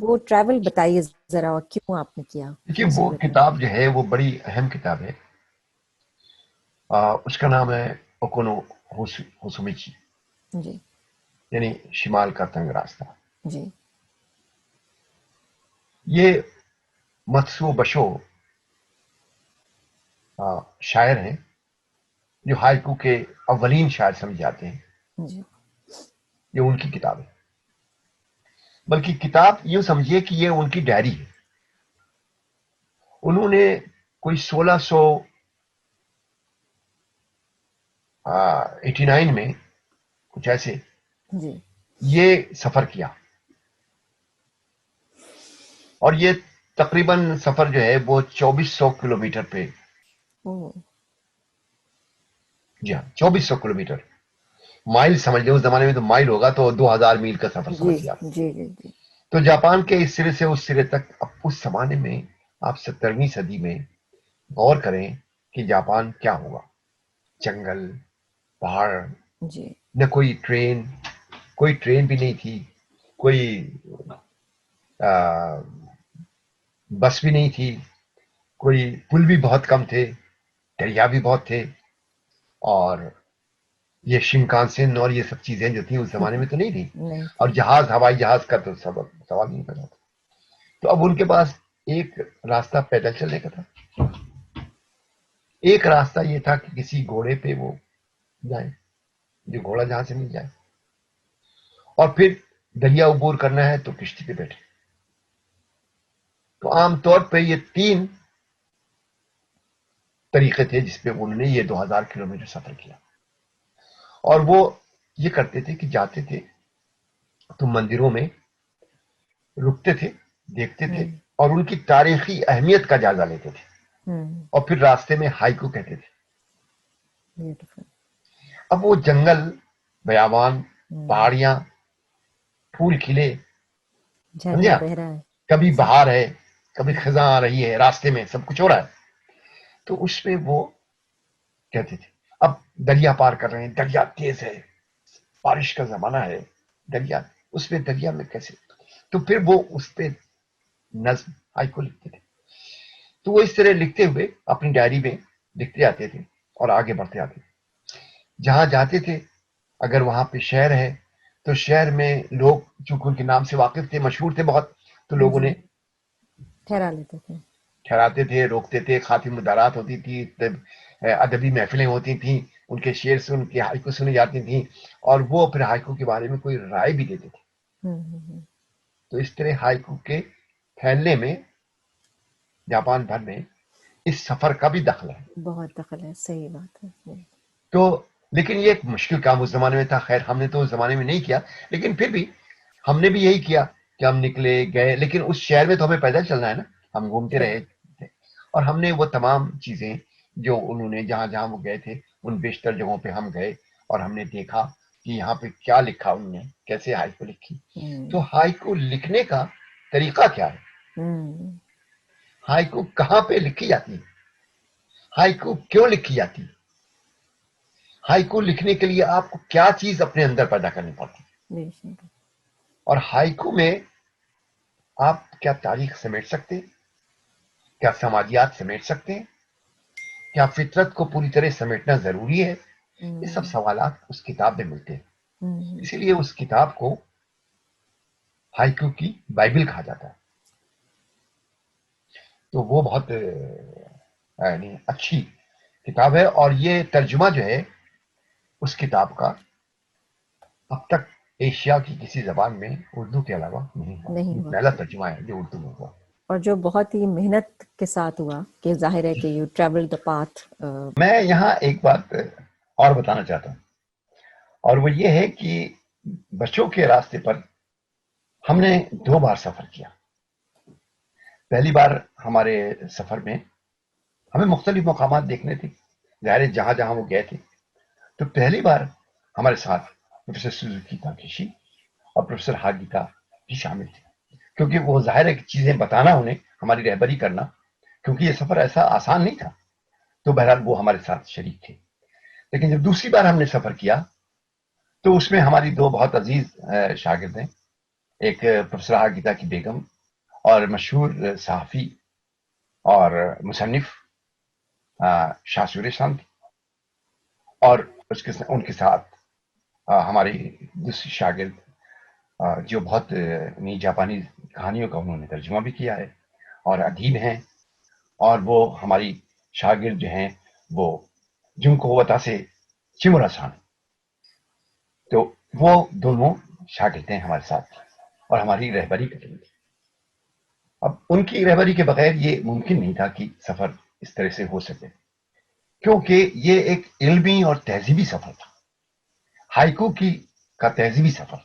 وہ ٹریول بتائیے ذرا، کیوں آپ نے کیا، دیکھیے کیوں وہ ضرورت پڑی. کتاب جو ہے وہ بڑی اہم کتاب ہے. اس کا نام ہے اوکونو ہوسومیچی، جی یعنی شمال کا تنگ راستہ. جی یہ متسو بشو شاعر ہیں جو ہائیکو کے اولین شاعر سمجھے جاتے ہیں. جی یہ ان کی کتاب ہے، بلکہ کتاب یوں سمجھیے کہ یہ ان کی ڈائری ہے. انہوں نے کوئی 1689 میں کچھ ایسے جی یہ سفر کیا، اور یہ تقریباً سفر جو ہے وہ 2400 کلومیٹر پہ. او جی ہاں، 2400 کلومیٹر. مائل سمجھ لیں، اس زمانے میں تو مائل ہوگا تو 2000 میل کا سفر جی سمجھ لیا. جی جی جی تو جاپان کے اس سرے سے اس سرے تک. اب اس زمانے میں آپ 17ویں صدی میں غور کریں کہ جاپان کیا ہوا. جنگل، پہاڑ، جی نہ کوئی ٹرین بھی نہیں تھی، کوئی بس بھی نہیں تھی، کوئی پل بھی بہت کم تھے، دریا بھی بہت تھے، اور یہ شنکانسن اور یہ سب چیزیں جو تھیں اس زمانے میں تو نہیں تھی. نہیں اور تھی. جہاز، ہوائی جہاز کا تو سوال نہیں پیدا تھا. تو اب ان کے پاس ایک راستہ پیدل چلنے کا تھا. ایک راستہ یہ تھا کہ کسی گھوڑے پہ وہ جائیں، جو گھوڑا جہاں سے مل جائے، اور پھر دریا عبور کرنا ہے تو کشتی پہ بیٹھے. تو عام طور پہ یہ 3 طریقے تھے جس پہ انہوں نے یہ 2000 کلومیٹر سفر کیا. اور وہ یہ کرتے تھے کہ جاتے تھے تو مندروں میں رکتے تھے، دیکھتے تھے، اور ان کی تاریخی اہمیت کا جائزہ لیتے تھے، اور پھر راستے میں ہائیکو کہتے تھے. بیوٹیفل. اب وہ جنگل، بیابان، پہاڑیاں، پھول کھلے، جھرنا سمجھا، بہ رہا ہے. کبھی بہار ہے، کبھی خزاں آ رہی ہے، راستے میں سب کچھ ہو رہا ہے. تو اس میں وہ کہتے تھے اب دریا پار کر رہے ہیں، دریا تیز ہے، بارش کا زمانہ ہے، دریا، اس میں دریا میں کیسے. تو پھر وہ اس پہ نظم ہائیکو لکھتے تھے. تو وہ اس طرح لکھتے ہوئے اپنی ڈائری میں لکھتے آتے تھے اور آگے بڑھتے آتے تھے. جہاں جاتے تھے اگر وہاں پہ شہر ہے تو شہر میں لوگ چونکہ ان کے نام سے واقف تھے، مشہور تھے بہت، تو لوگوں جی نے ٹھہرا لیتے تھے. ٹھہراتے تھے، روکتے تھے، خاطر مدارات ہوتی تھی، ادبی محفلیں ہوتی تھیں، ان کے شعر سے ان کی ہائیکو سنی جاتی تھیں، اور وہ پھر ہائیکو کے بارے میں کوئی رائے بھی دیتے تھے. تو اس طرح ہائیکو کے پھیلنے میں جاپان بھر میں اس سفر کا بھی دخل ہے. بہت دخل ہے، صحیح بات ہے. تو لیکن یہ ایک مشکل کام اس زمانے میں تھا. خیر ہم نے تو اس زمانے میں نہیں کیا، لیکن پھر بھی ہم نے بھی یہی کیا کہ ہم نکلے گئے، لیکن اس شہر میں تو ہمیں پیدل چلنا ہے نا. ہم گھومتے رہے تھے اور ہم نے وہ تمام چیزیں جو انہوں نے جہاں جہاں وہ گئے تھے ان بیشتر جگہوں پہ ہم گئے اور ہم نے دیکھا کہ یہاں پہ کیا لکھا انہوں نے، کیسے ہائیکو لکھی. تو ہائیکو لکھنے کا طریقہ کیا ہے, ہوں، ہائیکو کہاں پہ لکھی جاتی ہے, ہائیکو کیوں لکھی جاتی ہے, ہائیکو لکھنے کے لیے آپ کو کیا چیز اپنے اندر پیدا کرنی پڑتی ہے, بے شک، اور ہائیکو میں آپ کیا تاریخ سمیٹ سکتے ہیں, کیا سماجیات سمیٹ سکتے ہیں, کیا فطرت کو پوری طرح سمیٹنا ضروری ہے, یہ سب ہوں، سوالات اس کتاب میں ملتے ہیں. ہوں، اسی لیے اس کتاب کو ہائیکو کی بائبل کہا جاتا ہے. تو وہ بہت یعنی اچھی کتاب ہے, اور یہ ترجمہ جو ہے اس کتاب کا اب تک ایشیا کی کسی زبان میں اردو کے علاوہ نہیں ہوا. نہیں یہ ہوا. پہلا ترجمہ ہے جو اردو میں ہوا. اور جو بہت ہی محنت کے ساتھ ہوا کہ ظاہر ہے کہ یو ٹریول دا پاتھ. میں یہاں ایک بات اور بتانا چاہتا ہوں, اور وہ یہ ہے کہ بچوں کے راستے پر ہم نے 2 بار سفر کیا. پہلی بار ہمارے سفر میں ہمیں مختلف مقامات دیکھنے تھے, ظاہر ہے جہاں جہاں وہ گئے تھے. تو پہلی بار ہمارے ساتھ پروفیسر سوزوکی تاکیشی اور پروفیسر ہاگیتا بھی شامل تھے, کیونکہ وہ ظاہر ہے کہ چیزیں بتانا انہیں, ہماری رہبری کرنا, کیونکہ یہ سفر ایسا آسان نہیں تھا. تو بہرحال وہ ہمارے ساتھ شریک تھے. لیکن جب دوسری بار ہم نے سفر کیا تو اس میں ہماری 2 بہت عزیز شاگرد ہیں, ایک پروفیسر ہاگیتا کی بیگم اور مشہور صحافی اور مصنف شاہ سوریش شانتی, اور ان کے ساتھ ہماری دوسری شاگرد جو بہت جاپانی کہانیوں کا انہوں نے ترجمہ بھی کیا ہے اور ادیب ہیں, اور وہ ہماری شاگرد جو ہیں وہ جن کو وتاسے چمورا سان. تو وہ دونوں شاگرد ہیں ہمارے ساتھ اور ہماری رہبری کر رہی تھی. اب ان کی رہبری کے بغیر یہ ممکن نہیں تھا کہ سفر اس طرح سے ہو سکے, کیونکہ یہ ایک علمی اور تہذیبی سفر تھا, ہائیکو کا تہذیبی سفر.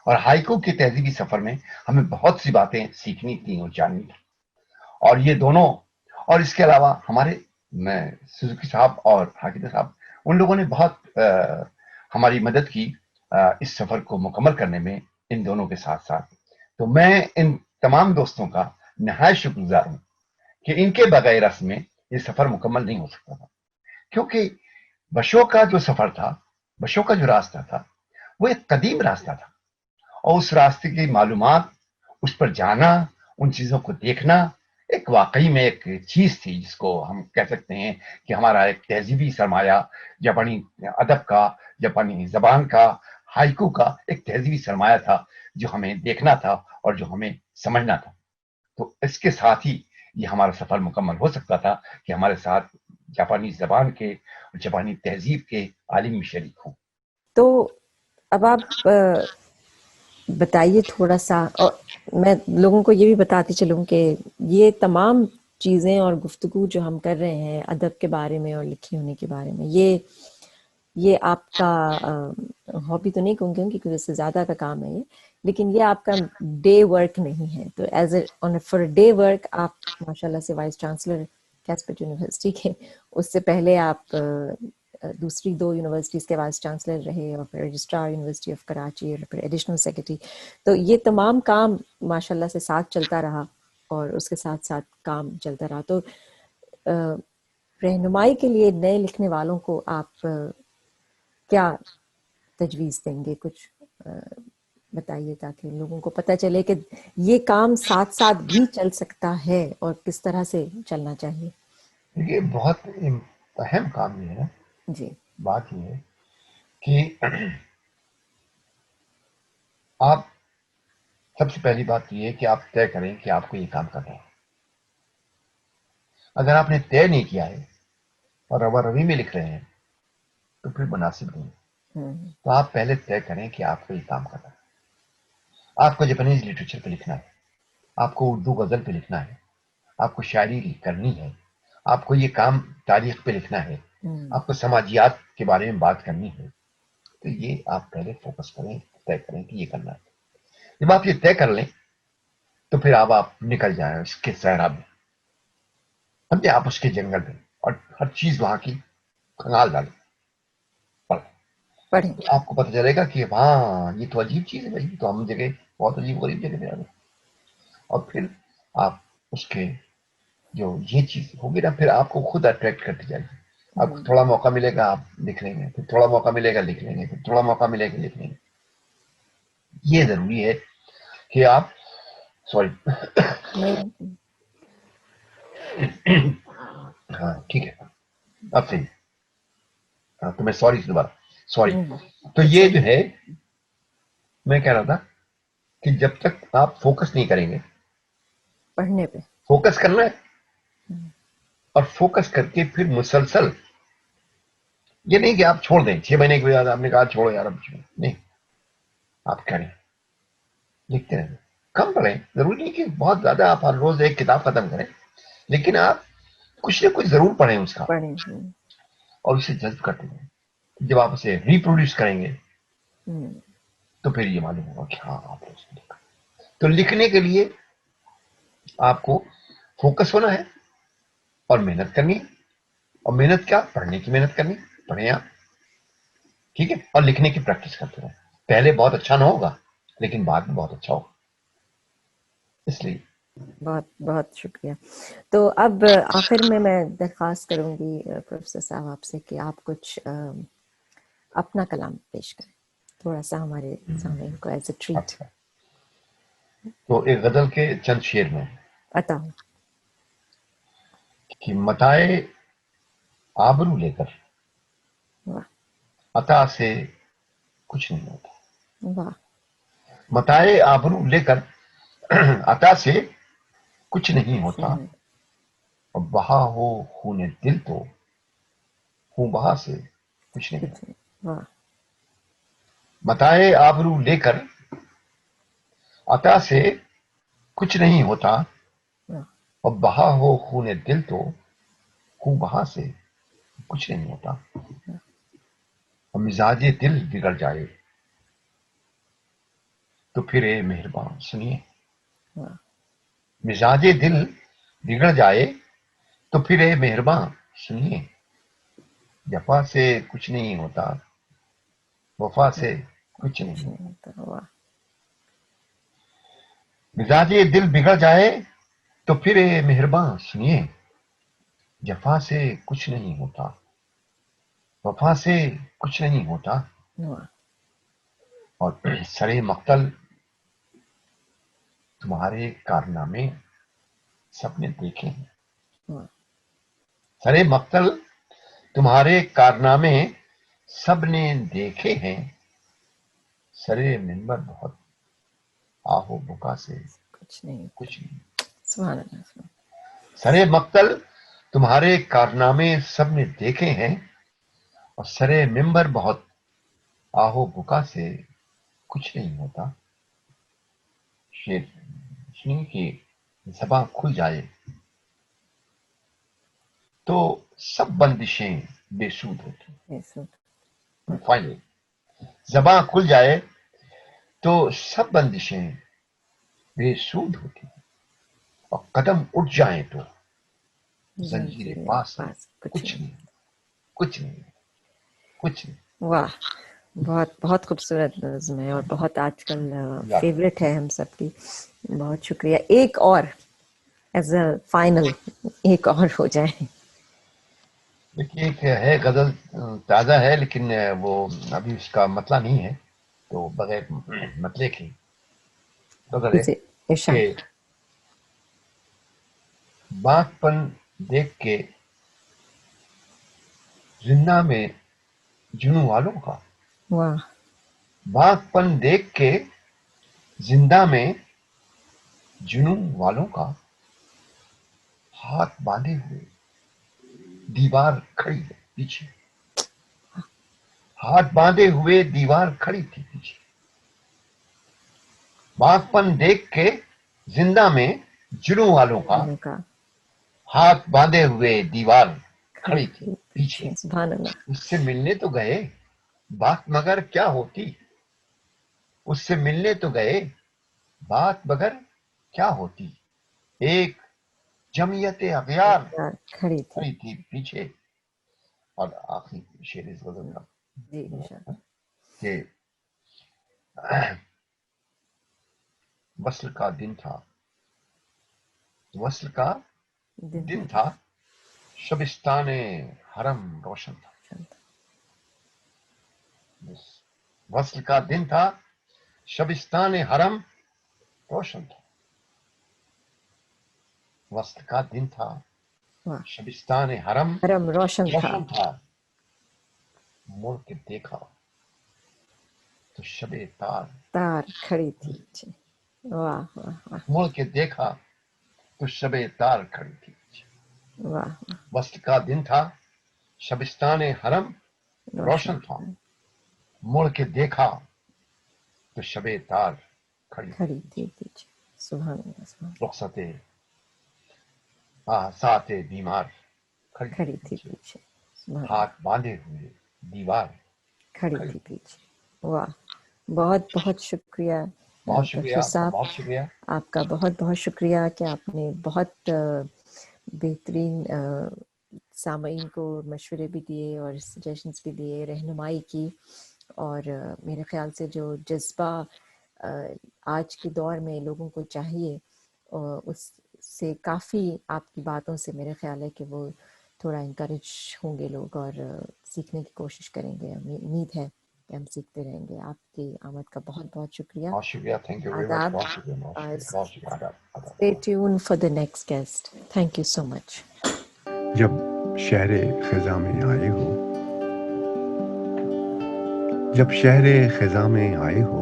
اور ہائیکو کے تہذیبی سفر میں ہمیں بہت سی باتیں سیکھنی تھیں اور جاننی تھی. اور یہ دونوں, اور اس کے علاوہ ہمارے سوزوکی صاحب اور ہاگیتا صاحب, ان لوگوں نے بہت ہماری مدد کی اس سفر کو مکمل کرنے میں, ان دونوں کے ساتھ ساتھ. تو میں ان تمام دوستوں کا نہایت شکر گزار ہوں کہ ان کے بغیر اس میں یہ سفر مکمل نہیں ہو سکتا تھا. کیونکہ بشوں کا جو سفر تھا, بشوں کا جو راستہ تھا, وہ ایک قدیم راستہ تھا, اور اس راستے کی معلومات, اس پر جانا, ان چیزوں کو دیکھنا, ایک واقعی میں ایک چیز تھی جس کو ہم کہہ سکتے ہیں کہ ہمارا ایک تہذیبی سرمایہ, جاپانی ادب کا, جاپانی زبان کا, ہائیکو کا ایک تہذیبی سرمایہ تھا جو ہمیں دیکھنا تھا اور جو ہمیں سمجھنا تھا. تو اس کے ساتھ ہی یہ ہمارا سفر مکمل ہو سکتا تھا کہ ہمارے ساتھ جاپانی زبان کے اور جاپانی تہذیب کے عالم بھی شریک ہوں. تو اب آپ بتائیے تھوڑا سا, اور میں لوگوں کو یہ بھی بتاتی چلوں کہ یہ تمام چیزیں اور گفتگو جو ہم کر رہے ہیں ادب کے بارے میں اور لکھے ہونے کے بارے میں, یہ آپ کا ہابی تو نہیں کہوں گی کیونکہ اس سے زیادہ کا کام ہے یہ, لیکن یہ آپ کا ڈے ورک نہیں ہے. تو as a for day work آپ ماشاء اللہ سے وائس چانسلر کیسپیٹ یونیورسٹی کے, اس سے پہلے آپ دوسری 2 یونیورسٹیز کے وائس چانسلر رہے, اور پھر رجسٹرار یونیورسٹی آف کراچی, اور پھر ایڈیشنل سیکرٹری. تو یہ تمام کام ماشاء اللہ سے ساتھ چلتا رہا, اور اس کے ساتھ ساتھ کام چلتا رہا. تو رہنمائی کے لیے نئے لکھنے والوں کو آپ کیا تجویز دیں گے؟ کچھ بتائیے تاکہ لوگوں کو پتہ چلے کہ یہ کام ساتھ ساتھ بھی چل سکتا ہے اور کس طرح سے چلنا چاہیے. یہ بہت اہم کام یہ ہے. جی. بات یہ ہے کہ آپ سب سے پہلی بات یہ ہے کہ آپ طے کریں کہ آپ کو یہ کام کرنا ہے. اگر آپ نے طے نہیں کیا ہے اور روا روی میں لکھ رہے ہیں تو پھر مناسب نہیں. تو آپ پہلے طے کریں کہ آپ کو یہ کام کرنا ہے. آپ کو جاپانیز لٹریچر پہ لکھنا ہے, آپ کو اردو غزل پہ لکھنا ہے, آپ کو شاعری کرنی ہے, آپ کو یہ کام تاریخ پہ لکھنا ہے, آپ کو سماجیات کے بارے میں بات کرنی ہے. تو یہ آپ پہلے فوکس کریں, طے کریں کہ یہ کرنا ہے. جب آپ یہ طے کر لیں تو پھر آپ نکل جائیں اس کے صحرا میں, سمجھے, آپ اس کے جنگل میں, اور ہر چیز وہاں کی کھنگال ڈالیں, پڑھیں. تو آپ کو پتہ چلے گا کہ ہاں یہ تو عجیب چیز ہے بھائی, تو ہم جگہ بہت عجیب غریب جگہ پہ آ گئے. اور پھر آپ اس کے جو یہ چیز ہوگی نا، پھر آپ کو خود اٹریکٹ کرتی جائے گی. آپ کو تھوڑا موقع ملے گا آپ لکھ لیں گے، پھر تھوڑا موقع ملے گا لکھ لیں گے، پھر تھوڑا موقع ملے گا لکھ لیں گے. یہ ضروری ہے کہ آپ سوری نہیں ہاں ٹھیک ہے اب صحیح. ہاں تو میں سوری دوبارہ سوری. تو اٹس یہ اوکے. جو ہے میں کہہ رہا تھا کہ جب تک آپ فوکس نہیں کریں گے، پڑھنے پہ. فوکس کرنا ہے اور فوکس کر کے پھر مسلسل، یہ نہیں کہ آپ چھوڑ دیں 6 مہینے کے بعد آپ نے کہا چھوڑو یار اب نہیں، آپ کریں لکھتے رہیں کم پڑھیں. ضروری نہیں کہ بہت زیادہ آپ ہر روز ایک کتاب ختم کریں، لیکن آپ کچھ نہ کچھ ضرور پڑھیں اس کا پڑھیں. اور اسے جذب کرتے ہیں. جب آپ اسے ریپروڈیوس کریں گے تو پھر یہ معلوم ہوگا کہ ہاں آپ نے اسے لکھا. تو لکھنے کے لیے آپ کو فوکس ہونا ہے اور محنت کرنی ہے. اور محنت کیا؟ پڑھنے کی محنت کرنی. پڑھیں آپ ٹھیک ہے، اور لکھنے کی پریکٹس کرتے رہیں. پہلے بہت اچھا نہ ہوگا لیکن بعد میں بہت اچھا ہوگا. اس لیے بہت بہت شکریہ. تو اب آخر میں درخواست کروں گی پروفیسر صاحب آپ سے کہ آپ کچھ اپنا کلام پیش کریں تھوڑا سا ہمارے سامعین کو ایز اے ٹریٹ. اچھا تو ایک غزل کے چند شعر میں عطا کہ متائے آبرو لے کر واہ عطا سے کچھ نہیں ہوتا. واہ متائے آبرو لے کر عطا سے کچھ نہیں کچھ ہوتا. نہیں اور بہا ہو خون دل تو خون بہا سے کچھ نہیں کچھ ہوتا. نہیں. واہ متائے آبرو لے کر عطا سے کچھ نہیں ہوتا. واہ اور بہا ہو خون دل تو خون بہا سے کچھ نہیں ہوتا. اور مزاج دل بگڑ جائے تو پھر اے مہربان سنیے. واہ مزاج دل بگڑ جائے تو پھر اے مہربان سنیے. جفا سے کچھ نہیں ہوتا، وفا سے کچھ نہیں کچھ ہوتا. نہیں ہوتا. واہ مزاج دل بگڑ جائے تو پھر اے مہربان سنیے. جفا سے کچھ نہیں ہوتا، وفا سے کچھ نہیں ہوتا. واہ اور سرے مقتل تمہارے کارنامے سب نے دیکھے ہیں. واہ سرے مقتل تمہارے کارنامے سب نے دیکھے ہیں. سرے منبر بہت آہو بکا سے کچھ نہیں. کچھ نہیں. سبحان اللہ سبحان سرے مقتل تمہارے کارنامے سب نے دیکھے ہیں. اور سرے منبر بہت آہو بکا سے کچھ نہیں ہوتا. شیر سنیے کہ زباں کھل جائے تو سب بندشیں بے سود ہوتی. اللہ. فائنل زباں کھل جائے تو سب بندشیں بے سود ہوتی. اور قدم اٹھ جائیں تو زنجیر پاس سے کچھ نہیں، کچھ نہیں، کچھ نہیں. واہ بہت بہت خوبصورت نظم ہے اور بہت آج کل یاد فیوریٹ ہے ہم سب کی. بہت شکریہ. ایک اور ایز اے فائنل ایک اور ہو جائے. دیکھیے ایک ہے غزل تازہ ہے لیکن وہ ابھی اس کا مطلع نہیں ہے، تو بغیر مطلع کی غزل ہے جی کہ ارشاد. بات پن دیکھ کے زندہ میں جنوں والوں کا. واہ بات پن دیکھ کے زندہ میں جنوں والوں کا. ہاتھ باندھے ہوئے دیوار کھڑی ہے پیچھے. ہاتھ باندھے ہوئے دیوار کھڑی تھی پیچھے. بات پن دیکھ کے زندہ میں جنوں والوں کا. والوں کا ہاتھ باندھے ہوئے دیوار کھڑی کھڑی تھی تھی پیچھے. پیچھے. سبحان اللہ. اس سے ملنے تو گئے بات مگر کیا ہوتی. اس سے ملنے تو گئے بات مگر کیا ہوتی. ایک جمعیت اغیار کھڑی تھی. کھڑی تھی پیچھے. اور آخری شعر اس غزل کا جی ارشاد. کہ وصل کا دن تھا وصل کا دن تھا، شبستان حرم روشن تھا. وصل کا دن تھا، شبستان حرم روشن تھا. وصل کا دن تھا، واہ، شبستان حرم حرم روشن تھا. روشن تھا. مڑ کے دیکھا تو شب تار تار کھڑی تھی. جی، واہ واہ واہ مڑ کے دیکھا تو شب تار کھڑی تھی. واہ، وصل کا دن تھا، شبستان حرم روشن تھا. مڑ کے دیکھا تو شب تار کھڑی کھڑی تھی. جی، سبحان اللہ، سبحان اللہ. رخصت ساتھ بیمار کھڑی تھی پیچھے. سبحان اللہ. ہاتھ باندھے ہوئے دیوار کھڑی تھی پیچھے. واہ، بہت بہت شکریہ بہت شکریہ، پروفیسر صاحب، بہت شکریہ. آپ کا بہت بہت شکریہ کہ آپ نے بہت بہترین سامعین کو مشورے بھی دیے اور سجیشنز بھی دیے، رہنمائی کی. اور میرے خیال سے جو جذبہ آج کے دور میں لوگوں کو چاہیے، اس سے کافی آپ کی باتوں سے میرے خیال ہے کہ وہ تھوڑا انکریج ہوں گے لوگ اور سیکھنے کی کوشش کریں گے. امید ہے کہ ہم سیکھتے رہیں گے. آپ کی آمد کا بہت بہت شکریہ. بہت شکریہ. Thank you very much. آداب. بہت شکریہ، بہت شکریہ، بہت شکریہ. آداب، آداب. Stay tuned for the next guest. Thank you so much. جب شہر خزاں میں آئے ہو، جب شہر خزاں میں آئے ہو،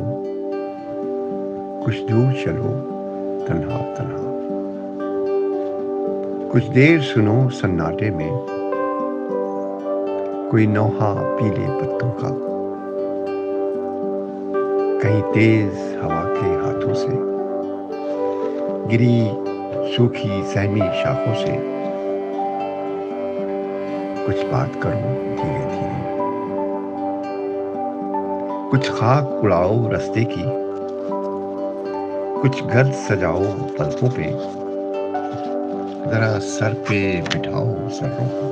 کچھ دور چلو تنہا تنہا، کچھ دیر سنو سناٹے میں کوئی نوحہ پیلے پتوں کا، کہیں تیز ہوا کے ہاتھوں سے گری سوکھی سہمی شاخوں سے. کچھ بات کرو دھیرے دھیرے، کچھ خاک اڑاؤ رستے کی، کچھ گرد سجاؤ پلکوں پہ، ذرا سر پہ بٹھاؤ سروں کو،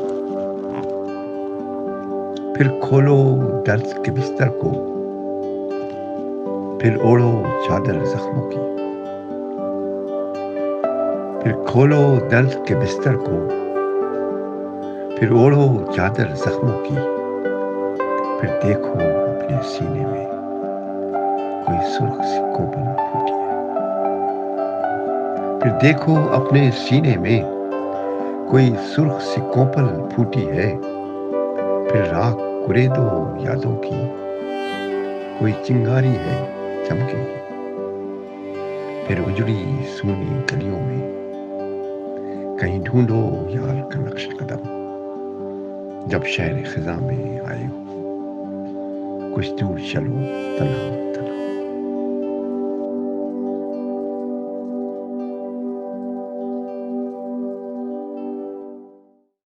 پھر کھولو درد کے بستر کو، پھر اوڑھو چادر زخموں کی، پھر کھولو درد کے بستر کو، پھر اوڑھو چادر زخموں کی، پھر دیکھو اپنے سینے میں کوئی سرخ سی کوپل پھوٹی ہے، پھر دیکھو اپنے سینے میں کوئی سرخ سی کوپل پھوٹی ہے، پھر راکھ کرے دو یادوں کی کوئی چنگاری ہے چمکے گی، پھر اجڑی سونی گلیوں میں کہیں ڈھونڈو یار کا نقش قدم. جب شہر خزاں میں آئے ہو، کچھ دور چلو تنہا